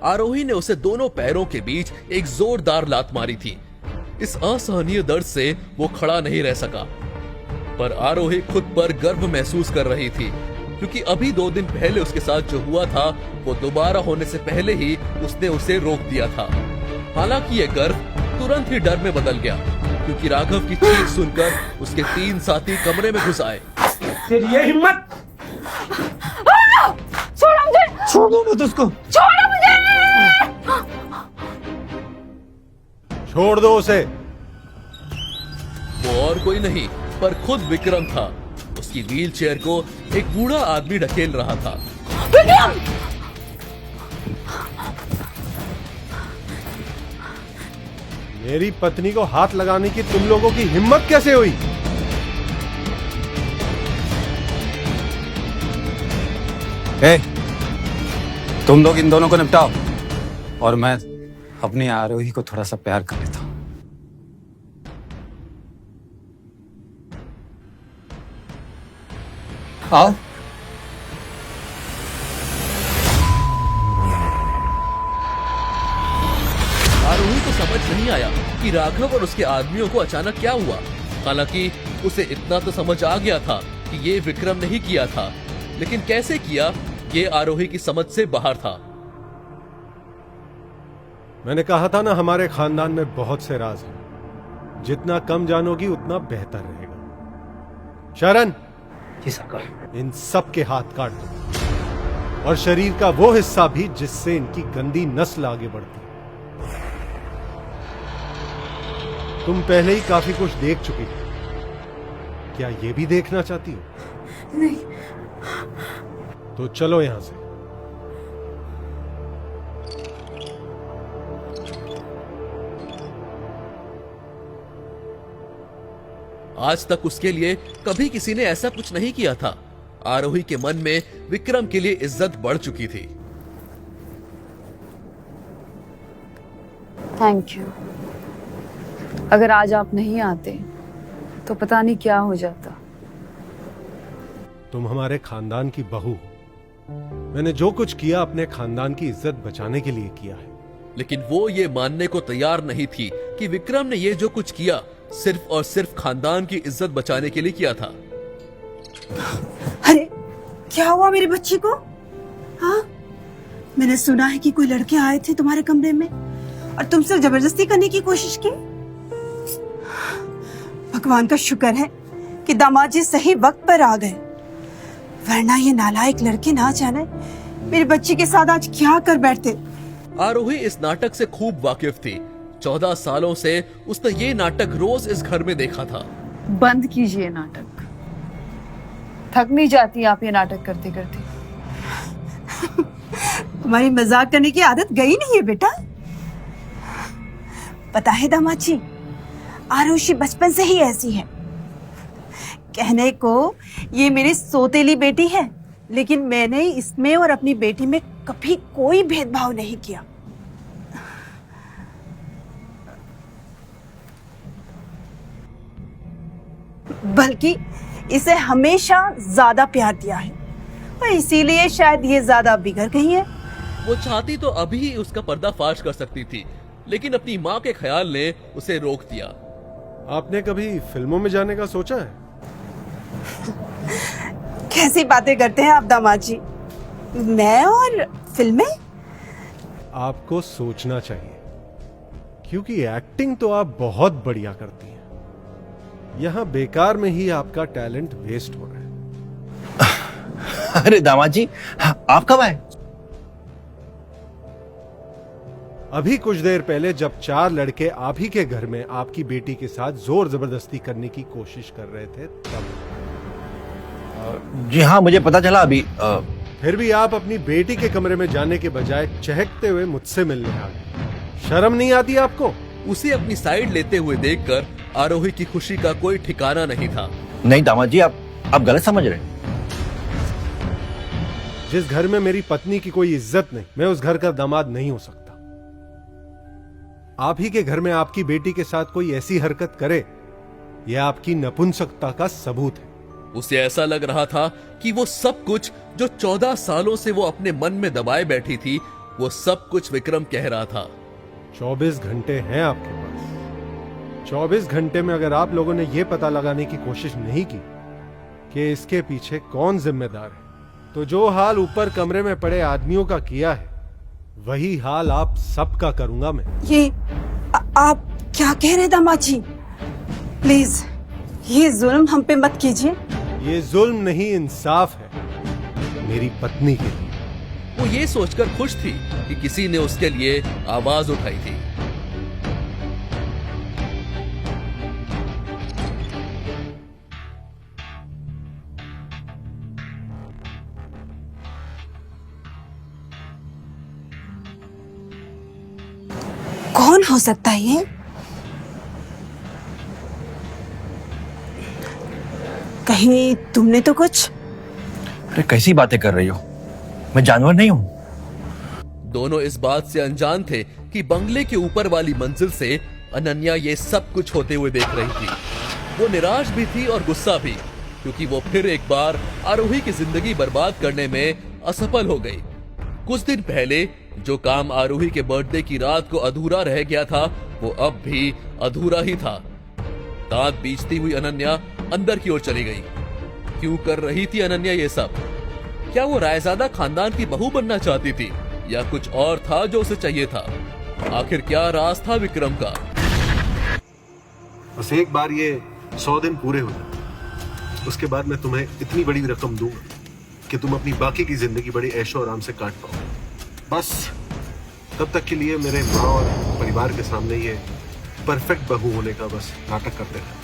आरोही ने उसे दोनों पैरों के बीच एक जोरदार लात मारी थी। इस असहनीय दर्द से वो खड़ा नहीं रह सका, पर आरोही खुद पर गर्व महसूस कर रही थी, क्योंकि अभी 2 दिन पहले उसके साथ जो हुआ था वो दोबारा होने से पहले ही उसने उसे रोक दिया था। हालांकि ये गर्व तुरंत ही डर में बदल गया, क्योंकि राघव की चीख सुनकर उसके 3 साथी कमरे में घुस आए। तेरी ये हिम्मत! छोड़ो मुझे! छोड़ दो मत उसको! छोड़ो मुझे! छोड़ दो उसे। वो और कोई नहीं पर खुद विक्रम था। उसकी व्हीलचेयर को एक बूढ़ा आदमी ढकेल रहा था। विक्रम! मेरी पत्नी को हाथ लगाने की तुम लोगों की हिम्मत कैसे हुई? ए, तुम लोग इन दोनों को निपटाओ और मैं अपनी आरोही को थोड़ा सा प्यार कर लेता हूं। आओ। आरोही को समझ नहीं आया कि राघव और उसके आदमियों को अचानक क्या हुआ। हालांकि उसे इतना तो समझ आ गया था कि ये विक्रम ने ही किया था, लेकिन कैसे किया ये आरोही की समझ से बाहर था। मैंने कहा था ना, हमारे खानदान में बहुत से राज हैं। जितना कम जानोगी उतना बेहतर रहेगा। शरण, जी सरकार। इन सब के हाथ काट दो, और शरीर का वो हिस्सा भी जिससे इनकी गंदी नस्ल आगे बढ़ती है। तुम पहले ही काफी कुछ देख चुकी हो, क्या ये भी देखना चाहती हो? नहीं। तो चलो यहां से। आज तक उसके लिए कभी किसी ने ऐसा कुछ नहीं किया था। आरोही के मन में विक्रम के लिए इज्जत बढ़ चुकी थी। Thank you. अगर आज आप नहीं आते तो पता नहीं क्या हो जाता। तुम हमारे खानदान की बहू हो। मैंने जो कुछ किया अपने खानदान की इज्जत बचाने के लिए किया है। लेकिन वो ये मानने को तैयार नहीं थी कि विक्रम ने ये जो कुछ किया सिर्फ और सिर्फ खानदान की इज्जत बचाने के लिए किया था। अरे क्या हुआ मेरी बच्ची को? हाँ, मैंने सुना है कि कोई लड़के आए थे तुम्हारे कमरे में और तुमसे जबरदस्ती करने की कोशिश की। भगवान का शुक्र है कि दामाद जी सही वक्त पर आ गए, वरना ये नालायक लड़के ना जाने मेरी बच्ची के साथ आज क्या कर बैठते। आरोही इस नाटक से खूब वाकिफ थी। 14 सालों से उसने ये नाटक रोज इस घर में देखा था। बंद कीजिए नाटक। थक नहीं जाती आप ये नाटक करते करते? तुम्हारी मजाक करने की आदत गई नहीं है बेटा। पता है दामाद जी, आरुषि बचपन से ही ऐसी है। कहने को ये मेरी सौतेली बेटी है, लेकिन मैंने इसमें और अपनी बेटी में कभी कोई भेदभाव नहीं किया। बल्कि इसे हमेशा ज्यादा प्यार दिया है और इसीलिए शायद ये ज्यादा बिगड़ गई है। वो चाहती तो अभी ही उसका पर्दाफाश कर सकती थी, लेकिन अपनी माँ के ख्याल ने उसे रोक दिया। आपने कभी फिल्मों में जाने का सोचा है? कैसी बातें करते हैं आप दामाद जी? मैं और फिल्में? आपको सोचना चाहिए, क्योंकि एक्टिंग तो आप बहुत बढ़िया करती हैं। यहाँ बेकार में ही आपका टैलेंट वेस्ट हो रहा है। अरे दामाद जी, आप कब आए? अभी कुछ देर पहले, जब 4 लड़के आप ही के घर में आपकी बेटी के साथ जोर जबरदस्ती करने की कोशिश कर रहे थे तब। जी हाँ, मुझे पता चला अभी। फिर भी आप अपनी बेटी के कमरे में जाने के बजाय चहकते हुए मुझसे मिलने आ गए। शर्म नहीं आती आपको? उसे अपनी साइड लेते हुए देखकर आरोही की खुशी का कोई ठिकाना नहीं था। नहीं दामाद जी, आप गलत समझ रहे हैं। जिस घर में मेरी पत्नी की कोई इज्जत नहीं, मैं उस घर का दामाद नहीं हो सकता। आप ही के घर में आपकी बेटी के साथ कोई ऐसी हरकत करे, यह आपकी नपुंसकता का सबूत है। उसे ऐसा लग रहा था कि वो सब कुछ जो 14 सालों से वो अपने मन में दबाए बैठी थी, वो सब कुछ विक्रम कह रहा था। 24 घंटे हैं आपके पास। 24 घंटे में अगर आप लोगों ने यह पता लगाने की कोशिश नहीं की कि इसके पीछे कौन जिम्मेदार है, तो जो हाल ऊपर कमरे में पड़े आदमियों का किया है, वही हाल आप सबका करूंगा मैं। ये आप क्या कह रहे दामाद जी? प्लीज ये जुल्म हम पे मत कीजिए। ये जुल्म नहीं, इंसाफ है मेरी पत्नी के लिए। वो ये सोचकर खुश थी कि किसी ने उसके लिए आवाज उठाई थी। कौन हो सकता है ये? कहीं तुमने तो कुछ? अरे कैसी बातें कर रही हो? मैं जानवर नहीं हूं। दोनों इस बात से अनजान थे कि बंगले के ऊपर वाली मंजिल से अनन्या ये सब कुछ होते हुए देख रही थी। वो निराश भी थी और गुस्सा भी, क्योंकि वो फिर एक बार आरोही की जिंदगी बर्बाद करने में असफल हो गई। कुछ दिन पहले जो काम आरोही के बर्थडे की रात को अधूरा रह गया था, वो अब भी अधूरा ही था। दांत बीचती हुई अनन्या अंदर की ओर चली गई। क्यों कर रही थी अनन्या ये सब? क्या वो रायजादा खानदान की बहू बनना चाहती थी, या कुछ और था जो उसे चाहिए था? आखिर क्या राज था विक्रम का? बस एक बार ये 100 दिन पूरे हो जाए, उसके बाद मैं तुम्हें इतनी बड़ी रकम दूंगा कि तुम अपनी बाकी की जिंदगी बड़ी ऐशो आराम से काट पाओ। बस तब तक के लिए मेरे माँ और परिवार के सामने ये परफेक्ट बहू होने का बस नाटक करते रहे।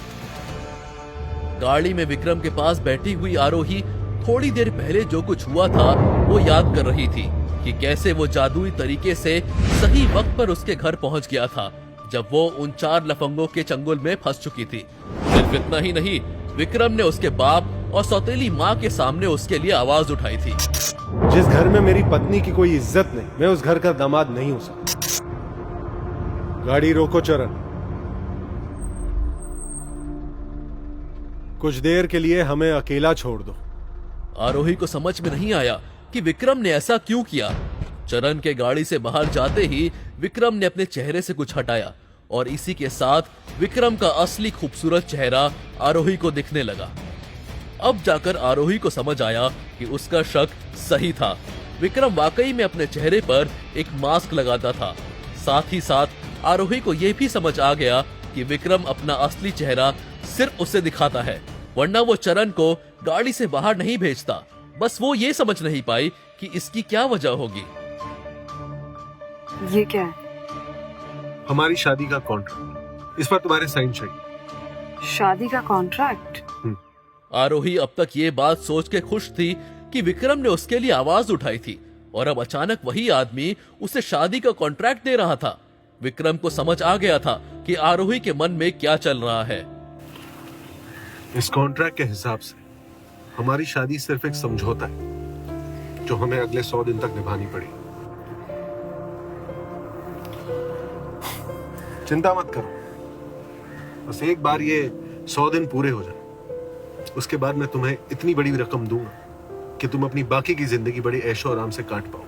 गाड़ी में विक्रम के पास बैठी हुई आरोही थोड़ी देर पहले जो कुछ हुआ था वो याद कर रही थी कि कैसे वो जादुई तरीके से सही वक्त पर उसके घर पहुंच गया था, जब वो उन 4 लफंगों के चंगुल में फंस चुकी थी। सिर्फ इतना ही नहीं, विक्रम ने उसके बाप और सौतेली माँ के सामने उसके लिए आवाज उठाई थी। जिस घर में मेरी पत्नी की कोई इज्जत नहीं, मैं उस घर का दामाद नहीं हो सकता। गाड़ी रोको चरण, कुछ देर के लिए हमें अकेला छोड़ दो। आरोही को समझ में नहीं आया कि विक्रम ने ऐसा क्यों किया। चरण के गाड़ी से बाहर जाते ही विक्रम ने अपने चेहरे से कुछ हटाया और इसी के साथ विक्रम का असली खूबसूरत चेहरा आरोही को दिखने लगा। अब जाकर आरोही को समझ आया कि उसका शक सही था। विक्रम वाकई में अपने चेहरे पर एक मास्क लगाता था। साथ ही साथ आरोही को यह भी समझ आ गया कि विक्रम अपना असली चेहरा सिर्फ उसे दिखाता है, वरना वो चरण को गाड़ी से बाहर नहीं भेजता। बस वो ये समझ नहीं पाई कि इसकी क्या वजह होगी। ये क्या है? हमारी शादी का कॉन्ट्रैक्ट, इस पर तुम्हारे साइन चाहिए। शादी का कॉन्ट्रैक्ट? आरोही अब तक ये बात सोच के खुश थी कि विक्रम ने उसके लिए आवाज उठाई थी और अब अचानक वही आदमी उसे शादी का कॉन्ट्रैक्ट दे रहा था। विक्रम को समझ आ गया था कि आरोही के मन में क्या चल रहा है। इस कॉन्ट्रैक्ट के हिसाब से हमारी शादी सिर्फ एक समझौता है जो हमें अगले 100 दिन तक निभानी पड़ेगी। चिंता मत करो, बस एक बार ये 100 दिन पूरे हो जाए, उसके बाद मैं तुम्हें इतनी बड़ी रकम दूंगा कि तुम अपनी बाकी की जिंदगी बड़ी ऐशो आराम से काट पाओ।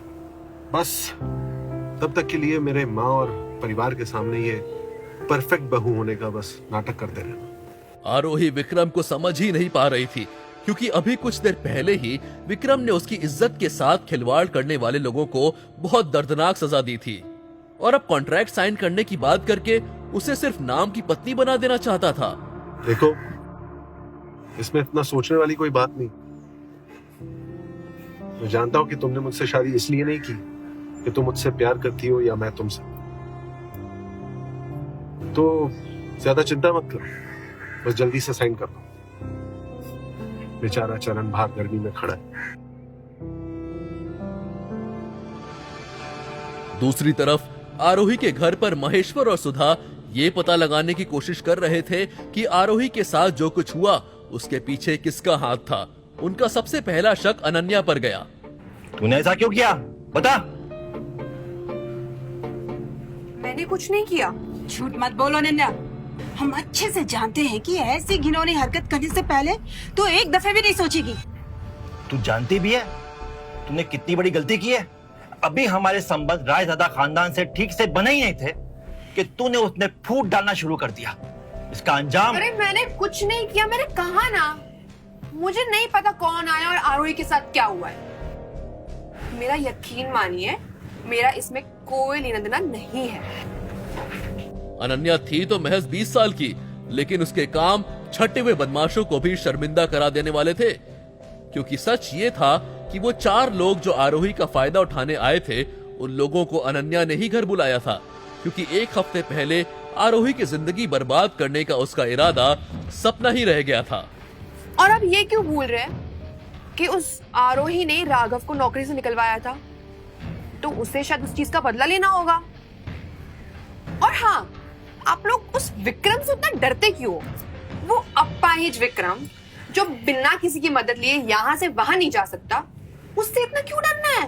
बस तब तक के लिए मेरे माँ और परिवार के सामने ये परफेक्ट बहू होने का बस नाटक करते रहना। आरोही विक्रम को समझ ही नहीं पा रही थी, क्योंकि अभी कुछ देर पहले ही विक्रम ने उसकी इज्जत के साथ खिलवाड़ करने वाले लोगों को बहुत दर्दनाक सजा दी थी, और अब कॉन्ट्रैक्ट साइन करने की बात करके उसे सिर्फ नाम की पत्नी बना देना चाहता था। देखो, इसमें इतना सोचने वाली कोई बात नहीं। मैं जानता हूं कि तुमने मुझसे शादी इसलिए नहीं की कि तुम मुझसे प्यार करती हो या मैं तुमसे, तो ज्यादा चिंता मत करो, बस जल्दी से साइन कर दो। बेचारा चरण बाहर गर्मी में खड़ा है। दूसरी तरफ आरोही के घर पर महेश्वर और सुधा ये पता लगाने की कोशिश कर रहे थे कि आरोही के साथ जो कुछ हुआ उसके पीछे किसका हाथ था। उनका सबसे पहला शक अनन्या पर गया। तूने ऐसा क्यों किया? बता। मैंने कुछ नहीं किया। झूठ मत बोलो अनन्या, हम अच्छे से जानते हैं कि ऐसी घिनौनी हरकत करने से पहले तो एक दफे भी नहीं सोचेगी। तू जानती भी है तूने कितनी बड़ी गलती की है। अभी हमारे संबंध रायजादा खानदान से ठीक से बने ही नहीं थे कि तूने उसने फूट डालना शुरू कर दिया। इसका अंजाम। अरे मैंने कुछ नहीं किया, मैंने कहा ना, मुझे नहीं पता कौन आया और आरोही के साथ क्या हुआ है। मेरा यकीन मानिए, मेरा इसमें कोई लेना देना नहीं है। अनन्या थी तो महज 20 साल की, लेकिन उसके काम छठे हुए बदमाशों को भी शर्मिंदा करा देने वाले थे, क्योंकि सच ये था कि वो 4 लोग जो आरोही का फायदा उठाने आए थे, उन लोगों को अनन्या ने ही घर बुलाया था, क्योंकि 1 हफ्ते पहले आरोही की जिंदगी बर्बाद करने का उसका इरादा सपना ही रह गया था। और अब ये क्यों भूल रहे हैं कि उस आरोही ने राघव को नौकरी से निकलवाया था, तो उसे शायद उस चीज का बदला लेना होगा। और हाँ, आप लोग उस विक्रम से उतना डरते क्यों? वो अपाहिज विक्रम जो बिना किसी की मदद लिए यहाँ से वहां नहीं जा सकता, उससे इतना क्यों डरना है?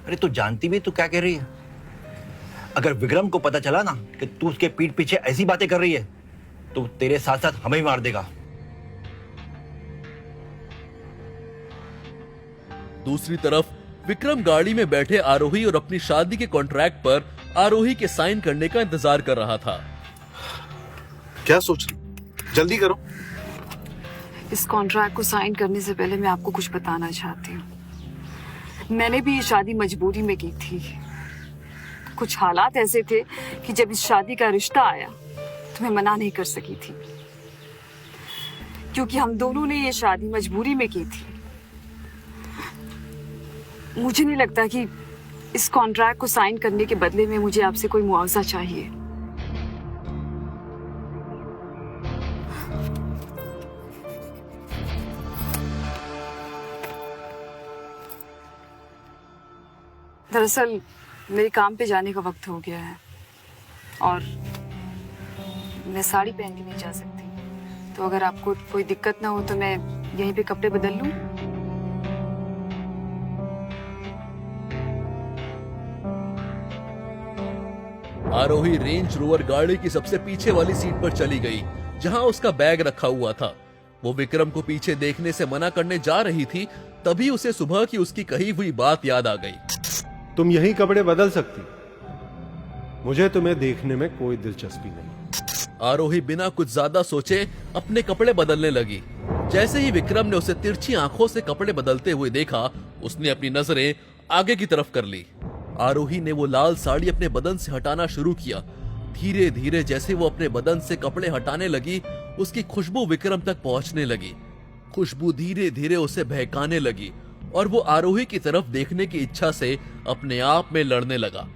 अरे तू जानती भी तू क्या कह रही है? अगर विक्रम को पता चला ना कि तू उसके पीठ पीछे ऐसी बातें कर रही है, तो तेरे साथ साथ हमें भी मार देगा। दूसरी तरफ विक्रम गाड़ी में बैठे आरोही और अपनी शादी के कॉन्ट्रैक्ट पर आरोही के साइन करने का इंतजार कर रहा था। क्या सोच रही? जल्दी करो। इस कॉन्ट्रैक्ट को साइन करने से पहले मैं आपको कुछ बताना चाहती हूँ। मैंने भी ये शादी मजबूरी में की थी। कुछ हालात ऐसे थे कि जब इस शादी का रिश्ता आया तो मैं मना नहीं कर सकी थी, क्योंकि हम दोनों ने ये शादी मजबूरी में की थी। मुझे नहीं लगता कि इस कॉन्ट्रैक्ट को साइन करने के बदले में मुझे आपसे कोई मुआवजा चाहिए। दरअसल मेरे काम पे जाने का वक्त हो गया है और मैं साड़ी पहन के नहीं जा सकती, तो अगर आपको कोई दिक्कत ना हो तो मैं यहीं पे कपड़े बदल लूं। आरोही रेंज रोवर गाड़ी की सबसे पीछे वाली सीट पर चली गई, जहां उसका बैग रखा हुआ था। वो विक्रम को पीछे देखने से मना करने जा रही थी, तभी उसे सुबह की उसकी कही हुई बात याद आ गई। तुम यही कपड़े बदल सकती, मुझे तुम्हें देखने में कोई दिलचस्पी नहीं। आरोही बिना कुछ ज्यादा सोचे अपने कपड़े बदलने लगी। जैसे ही विक्रम ने उसे तिरछी आंखों से कपड़े बदलते हुए देखा, उसने अपनी नजरें आगे की तरफ कर ली। आरोही ने वो लाल साड़ी अपने बदन से हटाना शुरू किया। धीरे धीरे जैसे वो अपने बदन से कपड़े हटाने लगी, उसकी खुशबू विक्रम तक पहुंचने लगी। खुशबू धीरे धीरे उसे बहकाने लगी और वो आरोही की तरफ देखने की इच्छा से अपने आप में लड़ने लगा।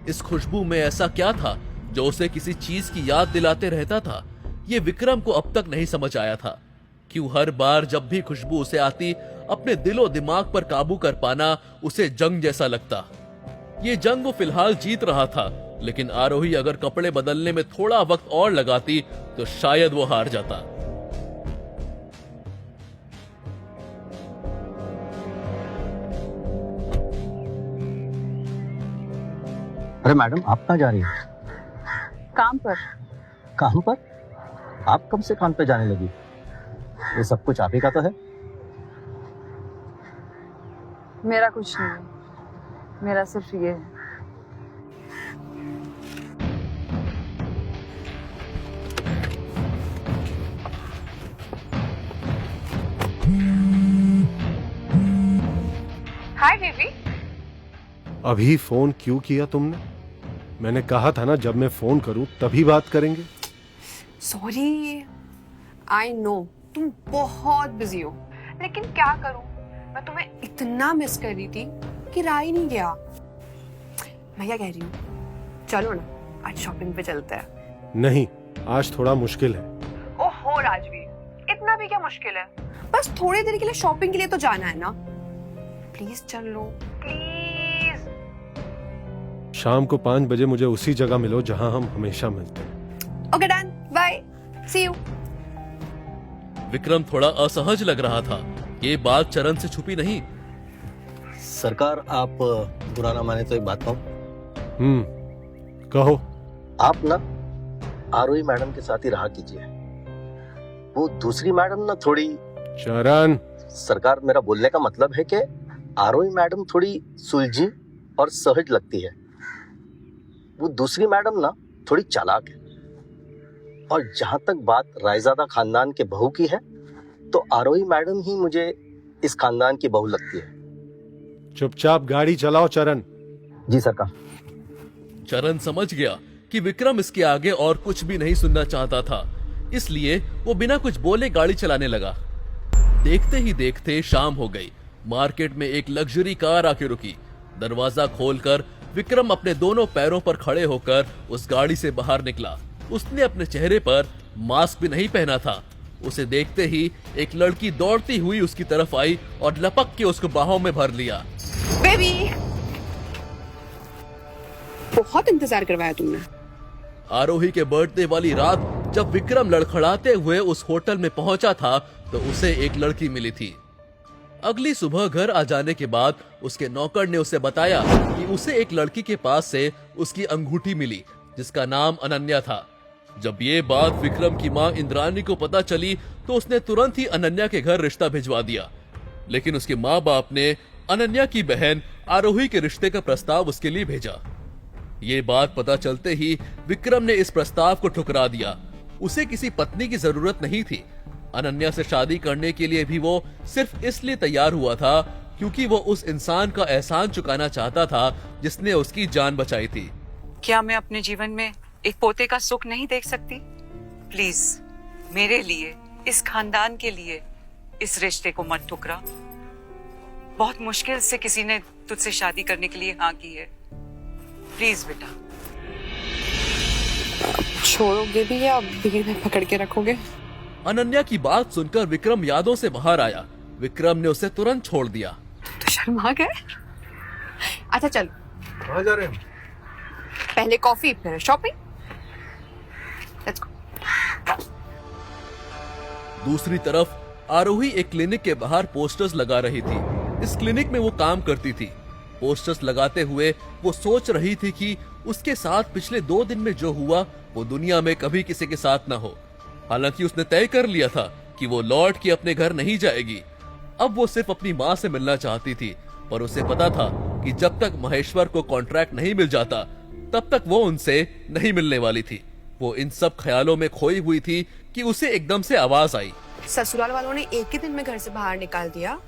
इस खुशबू में ऐसा क्या था जो उसे किसी चीज की याद दिलाते रहता था? ये विक्रम को अब तक नहीं समझ आया था। क्यों हर बार जब भी खुशबू उसे आती, अपने दिलो दिमाग पर काबू कर पाना उसे जंग जैसा लगता। ये जंग वो फिलहाल जीत रहा था, लेकिन आरोही अगर कपड़े बदलने में थोड़ा वक्त और लगाती तो शायद वो हार जाता। अरे मैडम, आप कहाँ जा रही हैं? काम पर। काम पर? आप कब से काम पे जाने लगी? ये सब कुछ आप ही का तो है। मेरा कुछ नहीं है, मेरा सिर्फ ये है। Hi baby. अभी फोन क्यों किया तुमने? मैंने कहा था ना जब मैं फोन करूं तभी बात करेंगे। सॉरी, आई नो तुम बहुत बिजी हो, लेकिन क्या करूं, मैं तुम्हें इतना मिस कर रही थी कि रहा ही नहीं गया। मैं क्या कह रही हूँ, चलो ना आज शॉपिंग पे चलते हैं। नहीं, आज थोड़ा मुश्किल है। ओहो राजवीर, इतना भी क्या मुश्किल है? बस थोड़ी देर के लिए शॉपिंग के लिए तो जाना है ना। प्लीज चल लो, प्लीज। शाम को 5 बजे मुझे उसी जगह मिलो जहां हम हमेशा मिलते हैं। Okay done, bye, see you. Vikram थोड़ा असहज लग रहा था। ये बात चरण से छुपी नहीं। सरकार, आप बुरा ना माने तो एक बात कहूं? कहो। आप ना आरोही मैडम के साथ ही रहा कीजिए। वो दूसरी मैडम ना थोड़ी। चरण। सरकार, मेरा बोलने का मतलब है कि आरोही मैडम थोड़ी सुलझी और सहज लगती है। वो दूसरी मैडम ना थोड़ी चालाक है। और जहां तक बात रायजादा खानदान के बहू की है, तो आरोही मैडम ही मुझे इस खानदान की बहू लगती है। चुपचाप गाड़ी चलाओ चरण। जी सरकार। चरण समझ गया कि विक्रम इसके आगे और कुछ भी नहीं सुनना चाहता था, इसलिए वो बिना कुछ बोले गाड़ी चलाने लगा। देखते ही देखते शाम हो गई। मार्केट में एक लग्जरी कार आके रुकी। दरवाजा खोलकर विक्रम अपने दोनों पैरों पर खड़े होकर उस गाड़ी से बाहर निकला। उसने अपने चेहरे पर मास्क भी नहीं पहना था। उसे देखते ही एक लड़की दौड़ती हुई उसकी तरफ आई और लपक के उसको बाहों में भर लिया। बेबी, बहुत इंतजार करवाया तुमने। आरोही के बर्थडे वाली रात जब विक्रम लड़खड़ाते हुए उस होटल में पहुंचा था, तो उसे एक लड़की मिली थी। अगली सुबह घर आ जाने के बाद उसके नौकर ने उसे बताया कि उसे एक लड़की के पास से उसकी अंगूठी मिली, जिसका नाम अनन्या था। जब ये बात विक्रम की मां इंद्रानी को पता चली, तो उसने तुरंत ही अनन्या के घर रिश्ता भिजवा दिया। लेकिन उसके माँ बाप ने अनन्या की बहन आरोही के रिश्ते का प्रस्ताव उसके लिए भेजा। ये बात पता चलते ही विक्रम ने इस प्रस्ताव को ठुकरा दिया। उसे किसी पत्नी की जरूरत नहीं थी। अनन्या से शादी करने के लिए भी वो सिर्फ इसलिए तैयार हुआ था क्योंकि वो उस इंसान का एहसान चुकाना चाहता था जिसने उसकी जान बचाई थी। क्या मैं अपने जीवन में एक पोते का सुख नहीं देख सकती? प्लीज मेरे लिए, इस खानदान के लिए इस रिश्ते को मत ठुकरा। बहुत मुश्किल से किसी ने तुझसे शादी करने के लिए हाँ की है। प्लीज बेटा। छोड़ोगे भी या भीड़ में पकड़ के रखोगे? अनन्या की बात सुनकर विक्रम यादों से बाहर आया। विक्रम ने उसे तुरंत छोड़ दिया। तो शर्मा गए? अच्छा चलो, कहाँ जा रहे हैं? पहले कॉफी फिर शॉपिंग। Let's go. दूसरी तरफ आरोही एक क्लिनिक के बाहर पोस्टर्स लगा रही थी। इस क्लिनिक में वो काम करती थी। पोस्टर्स लगाते हुए वो सोच रही थी कि उसके साथ पिछले 2 दिन में जो हुआ वो दुनिया में कभी किसी के साथ ना हो। हालांकि उसने तय कर लिया था कि वो लौट के अपने घर नहीं जाएगी। अब वो सिर्फ अपनी माँ से मिलना चाहती थी, पर उसे पता था कि जब तक महेश्वर को कॉन्ट्रैक्ट नहीं मिल जाता तब तक वो उनसे नहीं मिलने वाली थी। वो इन सब ख्यालों में खोई हुई थी कि उसे एकदम से आवाज आई। ससुराल वालों ने एक ही दिन में घर से बाहर निकाल दिया।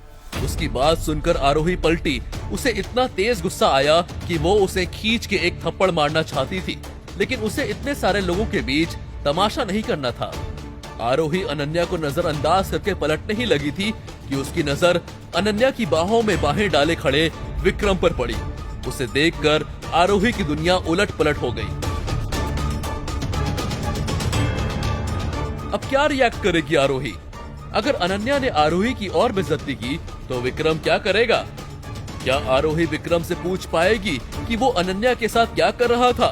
उसकी बात सुनकर आरोही पलटी। उसे इतना तेज गुस्सा आया कि वो उसे खींच के एक थप्पड़ मारना चाहती थी, लेकिन उसे इतने सारे लोगों के बीच तमाशा नहीं करना था। आरोही अनन्या को नजरअंदाज करके पलटने ही लगी थी कि उसकी नजर अनन्या की बाहों में बाहें डाले खड़े विक्रम पर पड़ी। उसे देखकर आरोही की दुनिया उलट पलट हो गई। अब क्या रिएक्ट करेगी आरोही? अगर अनन्या ने आरोही की और बेइज्जती की तो विक्रम क्या करेगा? क्या आरोही विक्रम से पूछ पाएगी कि वो अनन्या के साथ क्या कर रहा था?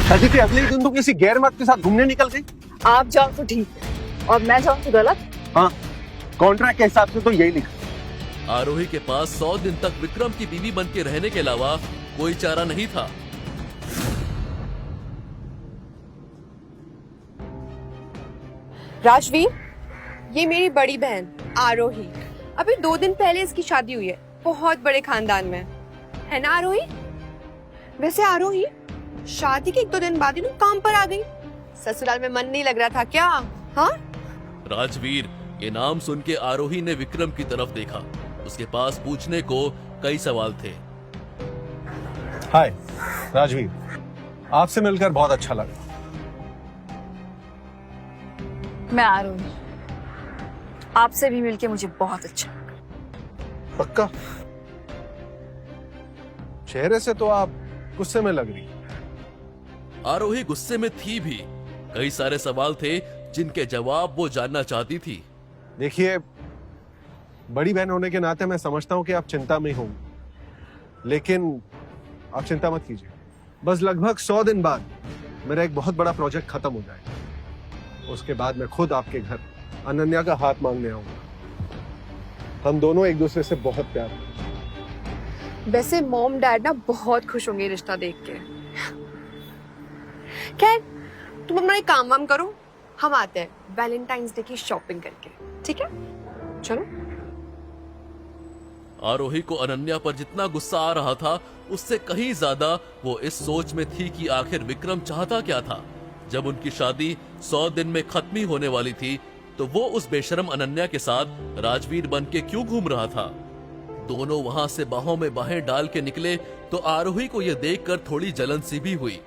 शादी के अगले दिन तो किसी गैर मर्द के साथ घूमने निकल गई। आप जाओ तो ठीक है और मैं जाऊं तो गलत। हाँ, कॉन्ट्रैक्ट के हिसाब से तो यही लिखा। आरोही के पास 100 दिन तक विक्रम की बीवी बन के रहने के अलावा कोई चारा नहीं था। राजवीर, ये मेरी बड़ी बहन आरोही। अभी 2 दिन पहले इसकी शादी हुई है, बहुत बड़े खानदान में, है ना आरोही? वैसे आरोही, शादी के 1-2 दिन बाद ही तुम काम पर आ गई। ससुराल में मन नहीं लग रहा था क्या? हाँ राजवीर, ये नाम सुन के आरोही ने विक्रम की तरफ देखा। उसके पास पूछने को कई सवाल थे। हाय राजवीर, आपसे मिलकर बहुत अच्छा लगा। मैं आरोही, आपसे भी मिलके मुझे बहुत अच्छा लगा। पक्का? चेहरे से तो आप गुस्से में लग रही। आरोही गुस्से में थी भी। कई सारे सवाल थे जिनके जवाब वो जानना चाहती थी। देखिए, बड़ी बहन होने के नाते मैं समझता हूं कि आप चिंता में होंगे, लेकिन आप चिंता मत कीजिए। बस लगभग 100 दिन बाद मेरा एक बहुत बड़ा प्रोजेक्ट खत्म हो जाएगा। उसके बाद मैं खुद आपके घर अनन्या का हाथ मांगने आऊंगा। हम दोनों एक दूसरे से बहुत प्यार करते। वैसे मॉम डैड ना बहुत खुश होंगे रिश्ता देख के। खैर, तुम अपना एक काम वाम करो, हम आते हैं वैलेंटाइंस डे की शॉपिंग करके, ठीक है? चलो। आरोही को अनन्या पर जितना गुस्सा आ रहा था उससे कहीं ज्यादा वो इस सोच में थी कि आखिर विक्रम चाहता क्या था। जब उनकी शादी 100 दिन में खत्म ही होने वाली थी तो वो उस बेशरम अनन्या के साथ राजवीर बन के क्यों घूम रहा था। दोनों वहां से बाहों में बाहें डाल के निकले तो आरोही को यह देखकर थोड़ी जलन सी भी हुई।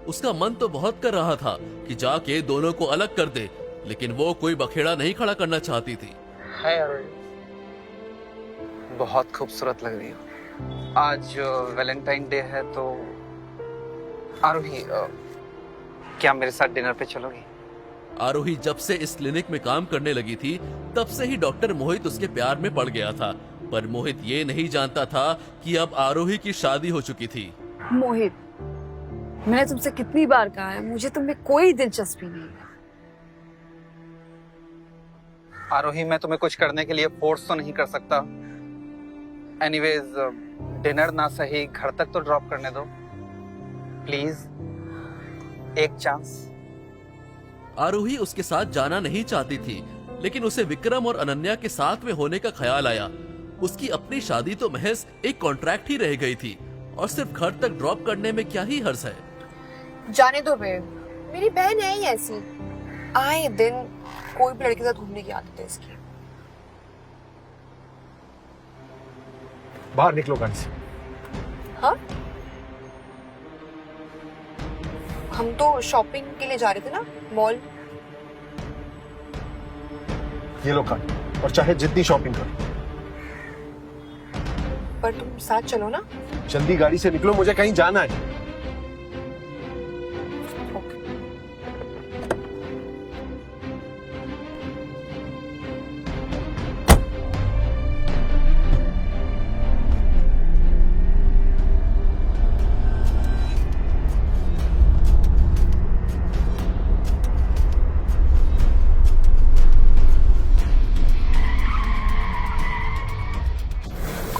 उसका मन तो बहुत कर रहा था कि जाके दोनों को अलग कर दे, लेकिन वो कोई बखेड़ा नहीं खड़ा करना चाहती थी। हाय आरोही, बहुत खूबसूरत लग रही हो। आज वैलेंटाइन डे है तो आरोही क्या मेरे साथ डिनर पे चलोगी? आरोही जब से इस क्लिनिक में काम करने लगी थी तब से ही डॉक्टर मोहित उसके प्यार में पड़ गया था, पर मोहित ये नहीं जानता था कि अब आरोही की शादी हो चुकी थी। मोहित, मैंने तुमसे कितनी बार कहा है मुझे तुम्हें कोई दिलचस्पी नहीं है। आरोही, मैं तुम्हें कुछ करने के लिए फोर्स तो नहीं कर सकता। एनीवेज डिनर ना सही घर तक तो ड्रॉप करने दो प्लीज, एक चांस। आरोही उसके साथ जाना नहीं चाहती थी, लेकिन उसे विक्रम और अनन्या के साथ में होने का ख्याल आया। उसकी अपनी शादी तो महज एक कॉन्ट्रैक्ट ही रह गई थी और सिर्फ घर तक ड्रॉप करने में क्या ही हर्ज है। जाने दो बे, मेरी बहन है ही ऐसी, आए दिन कोई भी लड़के के साथ घूमने की आदत है इसकी। बाहर निकलो गाड़ी से। हाँ, हम तो शॉपिंग के लिए जा रहे थे ना मॉल। ये लो कार्ड और चाहे जितनी शॉपिंग करो, पर तुम साथ चलो ना। जल्दी गाड़ी से निकलो, मुझे कहीं जाना है।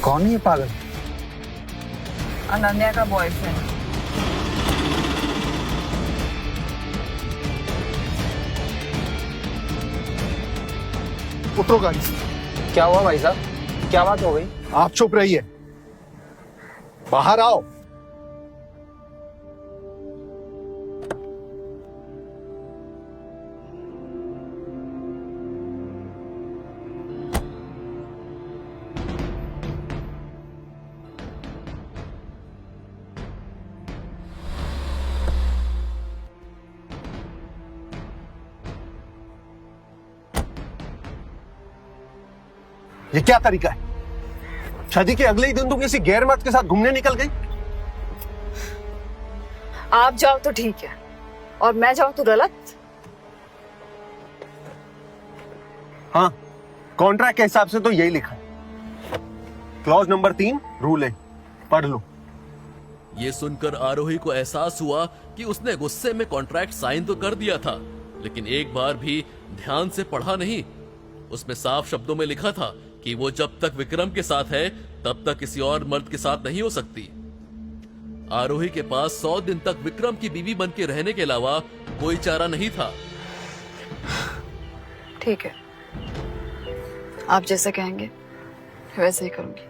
कौन है ये पागल? अनन्या का बॉयफ्रेंड। उतरो गाड़ी से। क्या हुआ भाई साहब, क्या बात हो गई? आप चुप रहिए, बाहर आओ। ये क्या तरीका है? शादी के अगले ही दिन तुम किसी गैर मर्द के साथ घूमने निकल गई। आप जाओ तो ठीक है और मैं जाऊं तो गलत। हाँ, कॉन्ट्रैक्ट के हिसाब से तो यही लिखा है। क्लॉज नंबर 3 रूल है, पढ़ लो। ये सुनकर आरोही को एहसास हुआ कि उसने गुस्से में कॉन्ट्रैक्ट साइन तो कर दिया था, लेकिन एक बार भी ध्यान से पढ़ा नहीं। उसमें साफ शब्दों में लिखा था कि वो जब तक विक्रम के साथ है तब तक किसी और मर्द के साथ नहीं हो सकती। आरोही के पास 100 दिन तक विक्रम की बीवी बन के रहने के अलावा कोई चारा नहीं था। ठीक है, आप जैसा कहेंगे वैसे ही करूंगी।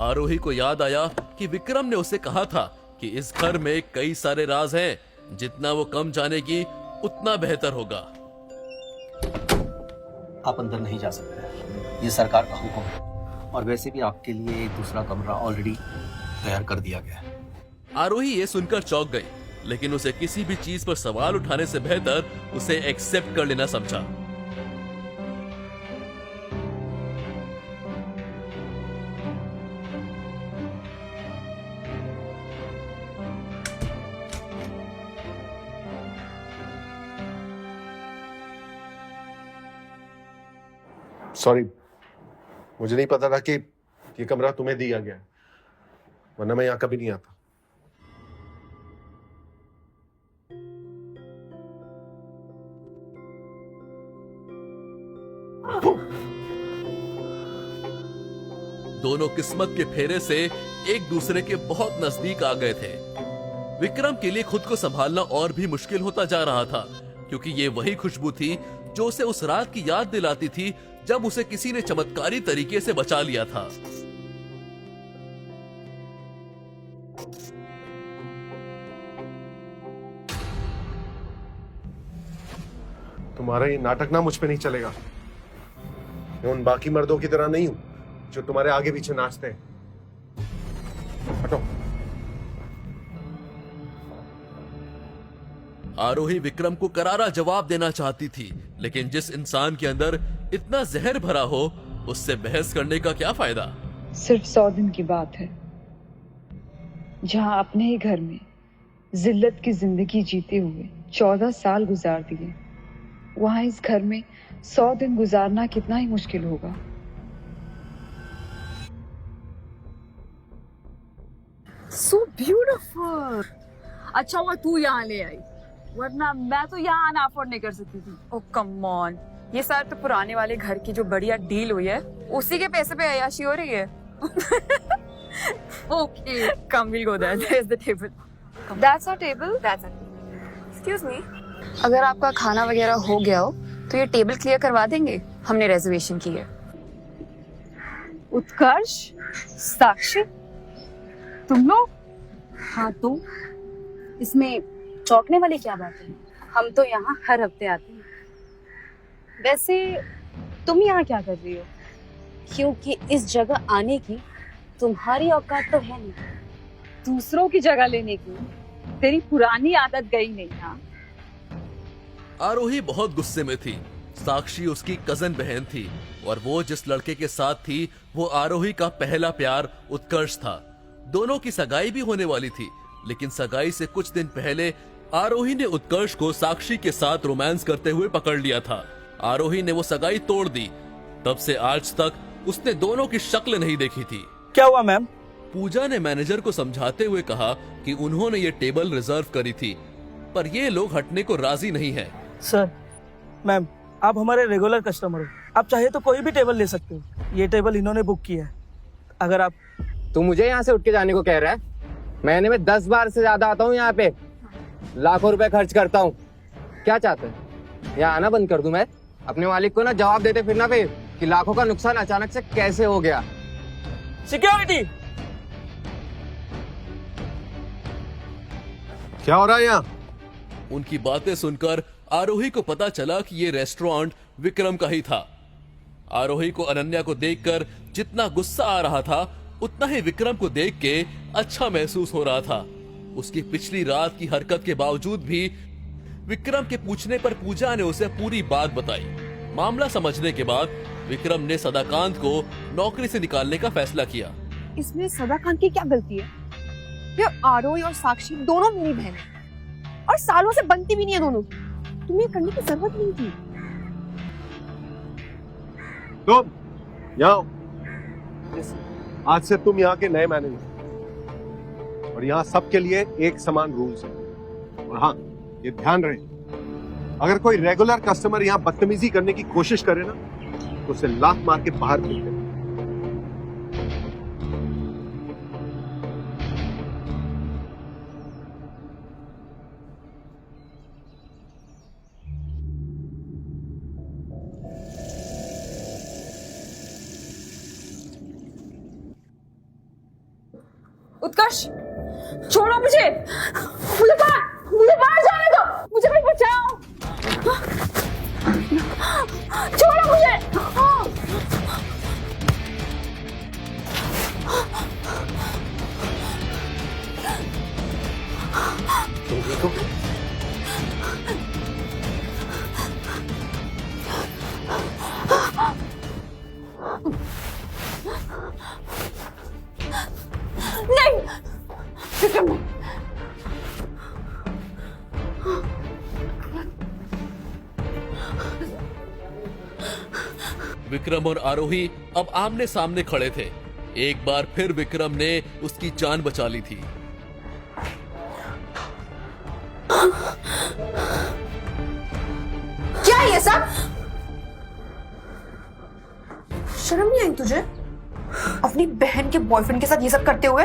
आरोही को याद आया कि विक्रम ने उसे कहा था कि इस घर में कई सारे राज हैं, जितना वो कम जानेगी उतना बेहतर होगा। आप अंदर नहीं जा सकते, ये सरकार का हुक्म है, और वैसे भी आपके लिए एक दूसरा कमरा ऑलरेडी तैयार कर दिया गया है। आरोही ये सुनकर चौंक गई, लेकिन उसे किसी भी चीज पर सवाल उठाने से बेहतर उसे एक्सेप्ट कर लेना समझा। सॉरी, मुझे नहीं पता था कि ये कमरा तुम्हें दिया गया है, वरना मैं यहां कभी नहीं आता। दोनों किस्मत के फेरे से एक दूसरे के बहुत नजदीक आ गए थे। विक्रम के लिए खुद को संभालना और भी मुश्किल होता जा रहा था, क्योंकि ये वही खुशबू थी जो उसे उस रात की याद दिलाती थी जब उसे किसी ने चमत्कारी तरीके से बचा लिया था। तुम्हारा ये नाटक ना मुझ पे नहीं चलेगा। मैं उन बाकी मर्दों की तरह नहीं हूं जो तुम्हारे आगे पीछे नाचते हैं। हटो। आरोही विक्रम को करारा जवाब देना चाहती थी, लेकिन जिस इंसान के अंदर इतना जहर भरा हो उससे बहस करने का क्या फायदा। सिर्फ 100 दिन की बात है, जहां अपने ही घर में जिल्लत की जिंदगी जीते हुए 14 साल गुजार दिए, वहां इस घर में 100 दिन गुजारना कितना ही मुश्किल होगा। So beautiful. अच्छा हुआ तू यहाँ ले आई, वरना मैं तो यहाँ आना अफोर्ड नहीं कर सकती थी। ओ कम ऑन, ये सारे तो पुराने वाले घर की जो बढ़िया डील हुई है उसी के पैसे पे अय्याशी हो रही है। Okay. Come, we'll go there. There's the table. That's our table. That's our table. Excuse me. अगर आपका खाना वगैरह हो गया हो तो ये टेबल क्लियर करवा देंगे, हमने रिजर्वेशन की है। उत्कर्ष, साक्षी, तुम लोग? हाँ तो इसमें चौंकने वाली क्या बात है? हम तो यहाँ हर हफ्ते आते हैं। वैसे तुम यहाँ क्या कर रही हो? क्योंकि इस जगह आने की तुम्हारी औकात तो है नहीं। दूसरों की जगह लेने की तेरी पुरानी आदत गई नहीं। हाँ, आरोही बहुत गुस्से में थी। साक्षी उसकी कजन बहन थी और वो जिस लड़के के साथ थी वो आरोही का पहला प्यार उत्कर्ष था। दोनों की सगाई भी होने वाली थी, लेकिन सगाई से कुछ दिन पहले आरोही ने उत्कर्ष को साक्षी के साथ रोमांस करते हुए पकड़ लिया था। आरोही ने वो सगाई तोड़ दी। तब से आज तक उसने दोनों की शक्ल नहीं देखी थी। क्या हुआ मैम? पूजा ने मैनेजर को समझाते हुए कहा कि उन्होंने ये टेबल रिजर्व करी थी, पर ये लोग हटने को राजी नहीं है। सर, मैम, आप हमारे रेगुलर कस्टमर हो, आप चाहे तो कोई भी टेबल ले सकते हो। ये टेबल इन्होंने बुक किया है। अगर आप तू मुझे यहाँ से उठ के जाने को कह रहा है? महीने में 10 बार से ज्यादा आता हूँ यहाँ पे, लाखों रुपए खर्च करता हूँ। क्या चाहते हैं, यहाँ आना बंद कर दूं मैं? अपने मालिक को ना जवाब देते फिरना फिर कि लाखों का नुकसान अचानक से कैसे हो गया। सिक्योरिटी, क्या हो रहा है यहाँ? उनकी बातें सुनकर आरोही को पता चला कि ये रेस्टोरेंट विक्रम का ही था। आरोही को अनन्या को देखकर जितना गुस्सा आ रहा था, उतना ही विक्रम को देख के अच्छा महसूस हो रहा था। उसकी पिछली रात की हरकत के बावजूद भी विक्रम के पूछने पर पूजा ने उसे पूरी बात बताई। मामला समझने के बाद विक्रम ने सदाकांत को नौकरी से निकालने का फैसला किया। इसमें सदाकांत की क्या गलती है? ये आरोही और साक्षी दोनों मेरी बहन है और सालों से बनती भी नहीं है दोनों की। तुम्हें करने की जरूरत नहीं थी। तुम यहाँ आज से तुम यहाँ के नए मैनेजर, और यहाँ सबके लिए एक समान रूल्स है। और हाँ, ये ध्यान रहे, अगर कोई रेगुलर कस्टमर यहाँ बदतमीजी करने की कोशिश करे ना, तो उसे लात मार के बाहर फेंक देना। उत्कर्ष, छोड़ो मुझे बाहर जाने दो, मुझे भी बचाओ, छोड़ो मुझे। तुम देखो, नहीं विक्रम, विक्रम और आरोही अब आमने सामने खड़े थे। एक बार फिर विक्रम ने उसकी जान बचा ली थी। क्या ये सब? शर्म नहीं आई तुझे अपनी बहन के बॉयफ्रेंड के साथ ये सब करते हुए?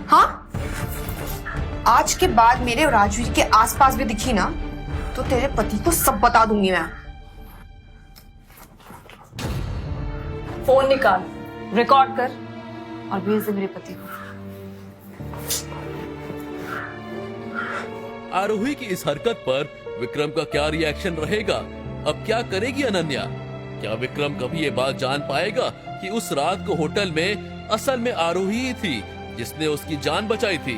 हाँ, आज के बाद मेरे राजवीर के आसपास भी दिखी ना तो तेरे पति को सब बता दूंगी मैं। फोन निकाल, रिकॉर्ड कर और भेज दे मेरे पति को। आरोही की इस हरकत पर विक्रम का क्या रिएक्शन रहेगा? अब क्या करेगी अनन्या? क्या विक्रम कभी ये बात जान पाएगा कि उस रात को होटल में असल में आरोही ही थी जिसने उसकी जान बचाई थी?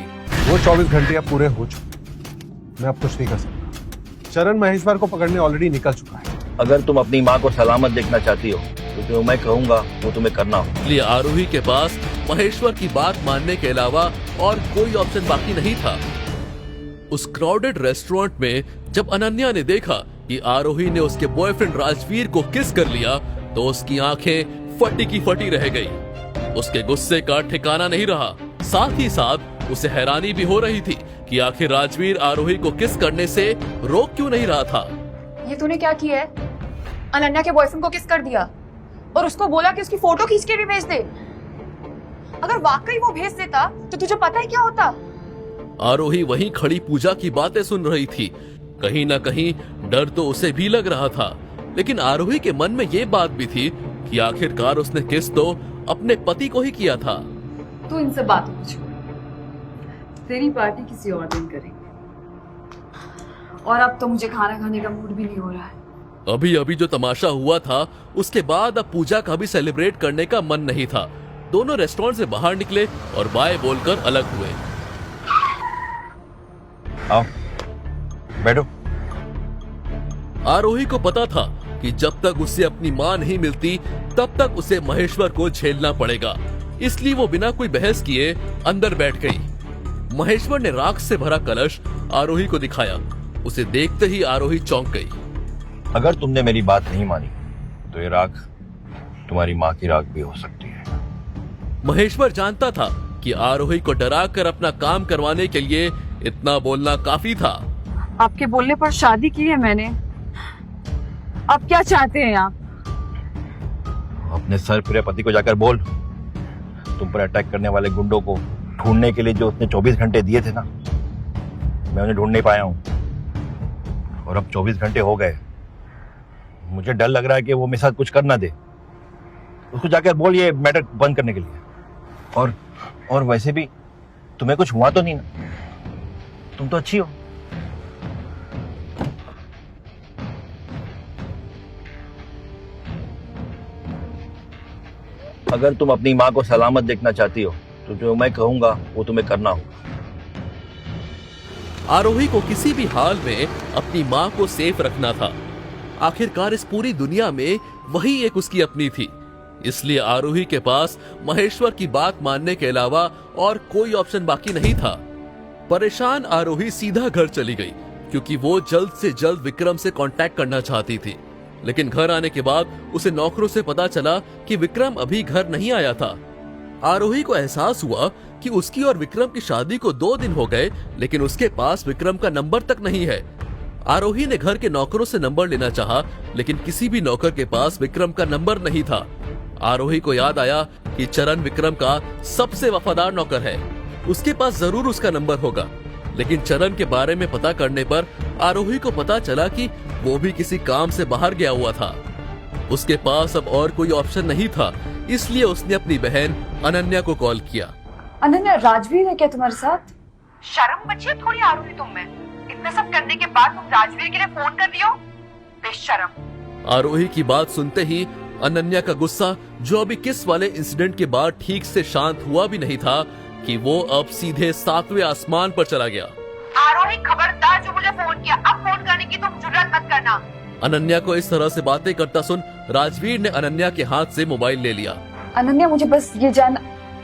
वो 24 घंटे अब पूरे हो चुके, मैं अब कुछ नहीं कर सकता। चरण महेश्वर को पकड़ने ऑलरेडी निकल चुका है। अगर तुम अपनी माँ को सलामत देखना चाहती हो तो जो मैं कहूँगा वो तुम्हें करना हो। इसलिए आरोही के पास महेश्वर की बात मानने के अलावा और कोई ऑप्शन बाकी नहीं था। उस क्राउडेड रेस्टोरेंट में जब अनन्या ने देखा कि आरोही ने उसके बॉयफ्रेंड राजवीर को किस कर लिया तो उसकी आंखें फटी की फटी रह गई। उसके गुस्से का ठिकाना नहीं रहा, साथ ही साथ उसे हैरानी भी हो रही थी कि आखिर राजवीर आरोही को किस करने से रोक क्यों नहीं रहा था। ये तूने क्या किया है? अनन्या के बॉयफ्रेंड को किस कर दिया और उसको बोला कि उसकी फोटो खींच के भी भेज दे। अगर वाकई वो भेज देता तो तुझे पता है क्या होता? आरोही वहीं खड़ी पूजा की बातें सुन रही थी। कहीं न कहीं डर तो उसे भी लग रहा था, लेकिन आरोही के मन में ये बात भी थी कि आखिरकार उसने किस तो अपने पति को ही किया था। तू इनसे बात मत छोड़, तेरी पार्टी किसी और दिन करेंगे। और अब तो मुझे खाना खाने का मूड भी नहीं हो रहा है। अभी अभी जो तमाशा हुआ था उसके बाद अब पूजा का भी सेलिब्रेट करने का मन नहीं था। दोनों रेस्टोरेंट से बाहर निकले और बाय बोलकर अलग हुए। आओ बैठो। आरोही को पता था कि जब तक उसे अपनी मां नहीं मिलती तब तक उसे महेश्वर को झेलना पड़ेगा, इसलिए वो बिना कोई बहस किए अंदर बैठ गई। महेश्वर ने राख से भरा कलश आरोही को दिखाया। उसे देखते ही आरोही चौंक गई। अगर तुमने मेरी बात नहीं मानी तो ये राख तुम्हारी माँ की राख भी हो सकती है। महेश्वर जानता था कि आरोही को डराकर अपना काम करवाने के लिए इतना बोलना काफी था। आपके बोलने पर शादी की है मैंने, अब क्या चाहते हैं आप? अपने सर फिरे पति को जाकर बोल, तुम पर अटैक करने वाले गुंडों को ढूंढने के लिए जो उसने 24 घंटे दिए थे ना, मैं उन्हें ढूंढ नहीं पाया हूं। और अब 24 घंटे हो गए, मुझे डर लग रहा है कि वो मेरे साथ कुछ कर ना दे। उसको जाकर बोल ये मैटर बंद करने के लिए। और वैसे भी तुम्हें कुछ हुआ तो नहीं ना, तुम तो अच्छी हो। अगर तुम अपनी माँ को सलामत देखना चाहती हो तो जो मैं कहूंगा वो तुम्हें करना होगा। आरोही को किसी भी हाल में अपनी माँ को सेफ रखना था। आखिरकार इस पूरी दुनिया में वही एक उसकी अपनी थी, इसलिए आरोही के पास महेश्वर की बात मानने के अलावा और कोई ऑप्शन बाकी नहीं था। परेशान आरोही सीधा घर चली गई क्योंकि वो जल्द से जल्द विक्रम से कांटेक्ट करना चाहती थी। लेकिन घर आने के बाद उसे नौकरों से पता चला कि विक्रम अभी घर नहीं आया था। आरोही को एहसास हुआ कि उसकी और विक्रम की शादी को 2 दिन हो गए, लेकिन उसके पास विक्रम का नंबर तक नहीं है। आरोही ने घर के नौकरों से नंबर लेना चाहा, लेकिन किसी भी नौकर के पास विक्रम का नंबर नहीं था। आरोही को याद आया कि चरण विक्रम का सबसे वफादार नौकर है, उसके पास जरूर उसका नंबर होगा। लेकिन चरण के बारे में पता करने पर आरोही को पता चला कि वो भी किसी काम से बाहर गया हुआ था। उसके पास अब और कोई ऑप्शन नहीं था, इसलिए उसने अपनी बहन अनन्या को कॉल किया। अनन्या, राजवीर है क्या तुम्हारे साथ? शर्म बची है थोड़ी आरोही तुम में? इतना सब करने के बाद तुम राजवीर के लिए फोन कर रही हो? बेशर्म। आरोही की बात सुनते ही अनन्या का गुस्सा, जो अभी किस वाले इंसिडेंट के बाद ठीक से शांत हुआ भी नहीं था, कि वो अब सीधे 7वें आसमान पर चला गया। आरोही, खबरदार जो मुझे फोन किया, अब फोन करने की तुम जुर्रत मत करना। अनन्या को इस तरह से बातें करता सुन राजवीर ने अनन्या के हाथ से मोबाइल ले लिया। अनन्या, मुझे बस ये जानना।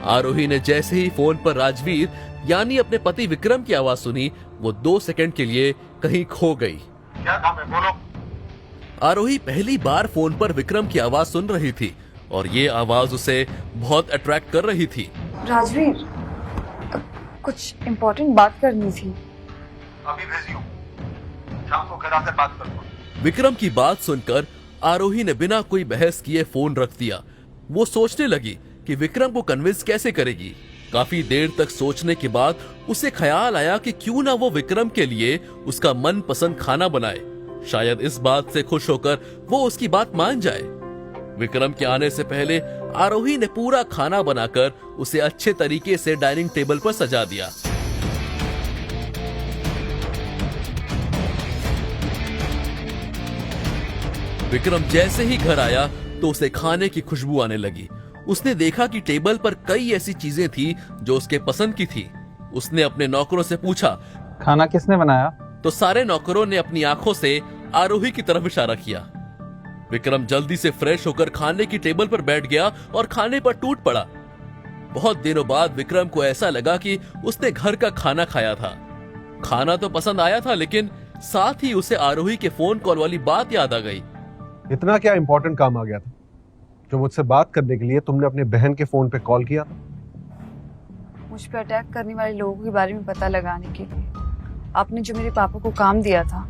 आरोही ने जैसे ही फोन पर राजवीर यानी अपने पति विक्रम की आवाज सुनी, वो 2 सेकंड के लिए कहीं खो गई। क्या काम है, बोलो। आरोही पहली बार फोन पर विक्रम की आवाज सुन रही थी और ये आवाज उसे बहुत अट्रैक्ट कर रही थी। राजवीर, कुछ इम्पोर्टेंट बात करनी थी। अभी भेजी हूँ, शाम को घर आकर बात करूंगा। विक्रम की बात सुनकर आरोही ने बिना कोई बहस किए फोन रख दिया। वो सोचने लगी कि विक्रम को कन्विंस कैसे करेगी। काफी देर तक सोचने के बाद उसे ख्याल आया कि क्यों ना वो विक्रम के लिए उसका मनपसंद खाना बनाए। शायद इस बात से खुश होकर वो उसकी बात मान जाए। विक्रम के आने से पहले आरोही ने पूरा खाना बनाकर उसे अच्छे तरीके से डाइनिंग टेबल पर सजा दिया। विक्रम जैसे ही घर आया तो उसे खाने की खुशबू आने लगी। उसने देखा कि टेबल पर कई ऐसी चीजें थी जो उसके पसंद की थी। उसने अपने नौकरों से पूछा, खाना किसने बनाया? तो सारे नौकरों ने अपनी आंखों से आरोही की तरफ इशारा किया। विक्रम जल्दी से फ्रेश होकर खाने की टेबल पर बैठ गया और खाने पर टूट पड़ा। बहुत दिनों बाद विक्रम को ऐसा लगा कि उसने घर का खाना खाया था। खाना तो पसंद आया था, लेकिन साथ ही उसे आरोही के फोन कॉल वाली बात याद आ गई। इतना क्या इंपॉर्टेंट काम आ गया था जो मुझसे बात करने के लिए तुमने अपने बहन के फोन पे कॉल किया? मुझ पर अटैक करने वाले लोगों के बारे में पता लगाने के लिए आपने जो मेरे पापा को काम दिया था,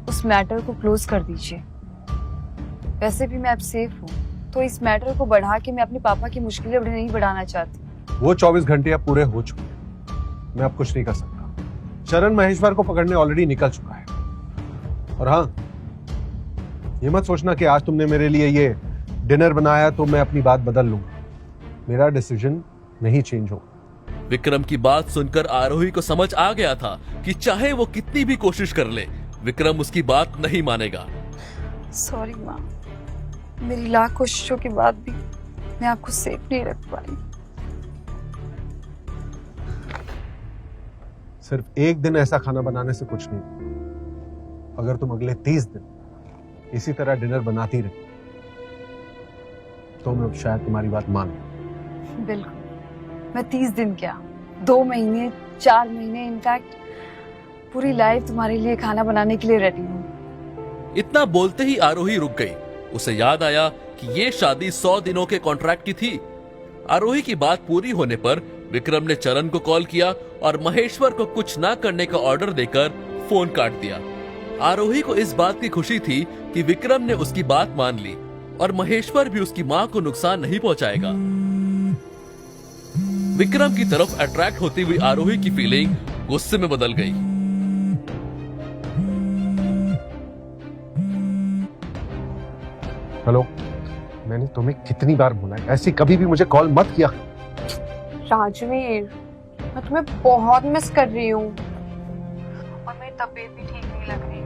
उस मैटर को क्लोज कर दीजिए। वैसे भी मैं अब सेफ हूँ, तो इस मैटर को बढ़ा के मैं अपने पापा की मुश्किलें नहीं बढ़ाना चाहती। वो 24 घंटे अब पूरे हो चुके हैं। मैं अब कुछ नहीं कर सकता। चरण महेश्वर को पकड़ने ऑलरेडी निकल चुका है। और हाँ, ये मत सोचना कि आज तुमने मेरे लिए ये डिनर बनाया तो मैं अपनी बात बदल लूंगा। मेरा डिसीजन नहीं चेंज होगा। विक्रम की बात सुनकर आरोही को समझ आ गया था कि चाहे वो कितनी भी कोशिश कर ले, विक्रम उसकी बात नहीं मानेगा। सॉरी माँ, मेरी लाख कोशिशों के बाद भी मैं आपको सेफ नहीं रख पाई। सिर्फ एक दिन ऐसा खाना बनाने से कुछ नहीं। अगर तुम अगले 30 दिन इसी तरह डिनर बनाती रही तो मैं अब शायद तुम्हारी बात मान लूं। बिल्कुल, मैं 30 दिन क्या, 2 महीने, 4 महीने, इनफैक्ट पूरी लाइफ तुम्हारे लिए खाना बनाने के लिए रेडी हूँ। इतना बोलते ही आरोही रुक गई। उसे याद आया कि ये शादी 100 दिनों के कॉन्ट्रैक्ट की थी। आरोही की बात पूरी होने पर विक्रम ने चरण को कॉल किया और महेश्वर को कुछ ना करने का ऑर्डर देकर फोन काट दिया। आरोही को इस बात की खुशी थी कि विक्रम ने उसकी बात मान ली और महेश्वर भी उसकी मां को नुकसान नहीं पहुंचाएगा। विक्रम की तरफ अट्रैक्ट होती हुई आरोही की फीलिंग गुस्से में बदल गई। हेलो, मैंने तुम्हें कितनी बार बोला है ऐसी कभी भी मुझे कॉल मत किया। राजवीर, मैं तुम्हें बहुत मिस कर रही हूँ और मेरी तबीयत भी ठीक नहीं लग रही।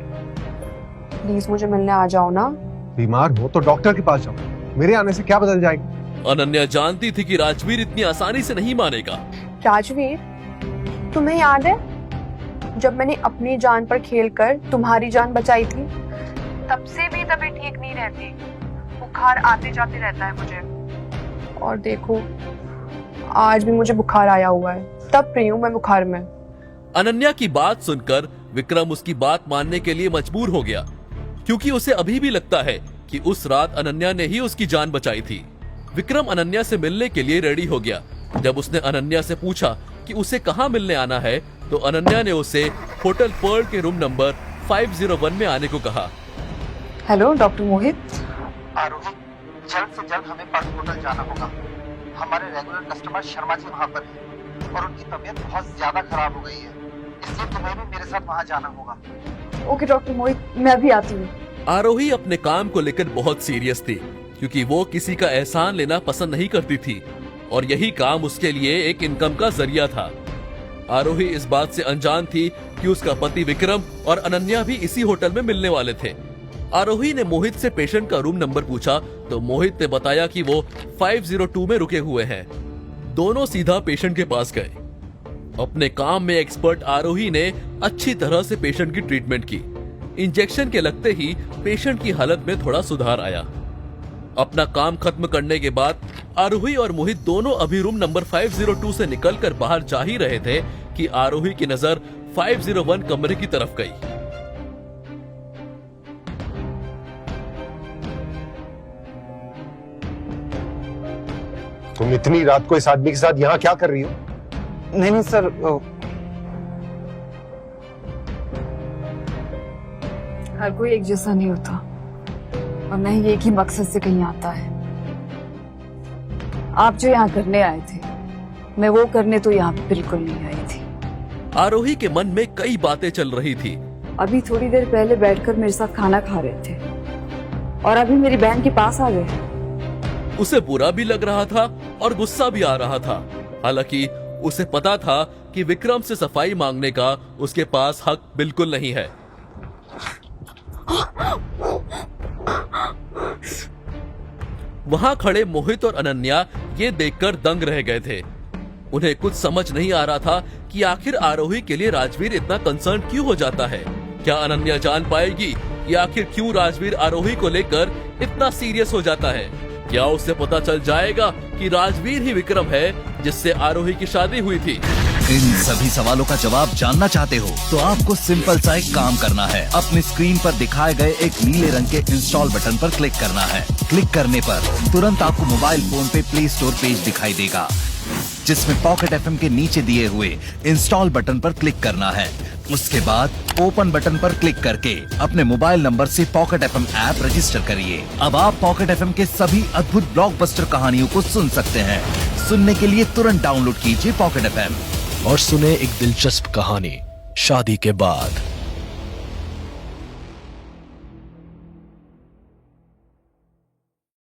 प्लीज मुझे मिलने आ जाओ ना। बीमार हो तो डॉक्टर के पास जाओ। मेरे आने से क्या बदल जाएगा? अनन्या जानती थी कि राजवीर इतनी आसानी से नहीं मानेगा। राजवीर, तुम्हें याद है जब मैंने अपनी जान पर खेलकर तुम्हारी जान बचाई थी? तब से भी तबीयत ठीक नहीं रहती, बुखार आते जाते रहता है मुझे। और देखो, आज भी मुझे बुखार आया हुआ है, तब रही हूं मैं बुखार में। अनन्या की बात सुनकर विक्रम उसकी बात मानने के लिए मजबूर हो गया, क्योंकि उसे अभी भी लगता है कि उस रात अनन्या ने ही उसकी जान बचाई थी। विक्रम अनन्या से मिलने के लिए रेडी हो गया। जब उसने अनन्या से पूछा कि उसे कहाँ मिलने आना है, तो अनन्या ने उसे होटल पर्ल के रूम नंबर 501 में आने को कहा। हेलो डॉक्टर मोहित। आरोही, जल्द से जल्द हमें पर्ल होटल जाना होगा। हमारे रेगुलर कस्टमर शर्मा जी वहाँ पर हैं और उनकी तबीयत बहुत ज्यादा खराब हो गई है, इसलिए तुम्हें भी मेरे साथ वहाँ जाना होगा। ओके डॉक्टर मोहित, मैं भी आती हूँ। आरोही अपने काम को लेकर बहुत सीरियस थी, क्योंकि वो किसी का एहसान लेना पसंद नहीं करती थी और यही काम उसके लिए एक इनकम का जरिया था। आरोही इस बात से अनजान थी कि उसका पति विक्रम और अनन्या भी इसी होटल में मिलने वाले थे। आरोही ने मोहित से पेशेंट का रूम नंबर पूछा तो मोहित ने बताया कि वो 502 में रुके हुए हैं। दोनों सीधा पेशेंट के पास गए। अपने काम में एक्सपर्ट आरोही ने अच्छी तरह से पेशेंट की ट्रीटमेंट की। इंजेक्शन के लगते ही पेशेंट की हालत में थोड़ा सुधार आया। अपना काम खत्म करने के बाद आरोही और मोहित दोनों अभी रूम नंबर 502 से निकलकर बाहर जा ही रहे थे कि आरोही की नजर 501 कमरे की तरफ गई। तुम इतनी रात को इस आदमी के साथ यहाँ क्या कर रही हो? नहीं सर, हर कोई एक जैसा नहीं होता और न ही एक ही मकसद से कहीं आता है। आप जो यहाँ करने आए थे, मैं वो करने तो यहाँ बिल्कुल नहीं आई थी। आरोही के मन में कई बातें चल रही थी। अभी थोड़ी देर पहले बैठकर मेरे साथ खाना खा रहे थे और अभी मेरी बहन के पास आ गए। उसे बुरा भी लग रहा था और गुस्सा भी आ रहा था। हालांकि उसे पता था कि विक्रम से सफाई मांगने का उसके पास हक बिल्कुल नहीं है। वहां खड़े मोहित और अनन्या ये देखकर दंग रह गए थे। उन्हें कुछ समझ नहीं आ रहा था कि आखिर आरोही के लिए राजवीर इतना कंसर्न क्यों हो जाता है। क्या अनन्या जान पाएगी कि आखिर क्यों राजवीर आरोही को लेकर इतना सीरियस हो जाता है? क्या उसे पता चल जाएगा कि राजवीर ही विक्रम है जिससे आरोही की शादी हुई थी? इन सभी सवालों का जवाब जानना चाहते हो तो आपको सिंपल सा एक काम करना है। अपनी स्क्रीन पर दिखाए गए एक नीले रंग के इंस्टॉल बटन पर क्लिक करना है। क्लिक करने पर तुरंत आपको मोबाइल फोन पे प्ले स्टोर पेज दिखाई देगा, जिसमें पॉकेट एफएम के नीचे दिए हुए इंस्टॉल बटन पर क्लिक करना है। उसके बाद ओपन बटन पर क्लिक करके अपने मोबाइल नंबर से पॉकेट एफएम ऐप रजिस्टर करिए। अब आप पॉकेट एफएम के सभी अद्भुत ब्लॉकबस्टर कहानियों को सुन सकते हैं। सुनने के लिए तुरंत डाउनलोड कीजिए पॉकेट एफएम और सुने एक दिलचस्प कहानी शादी के बाद।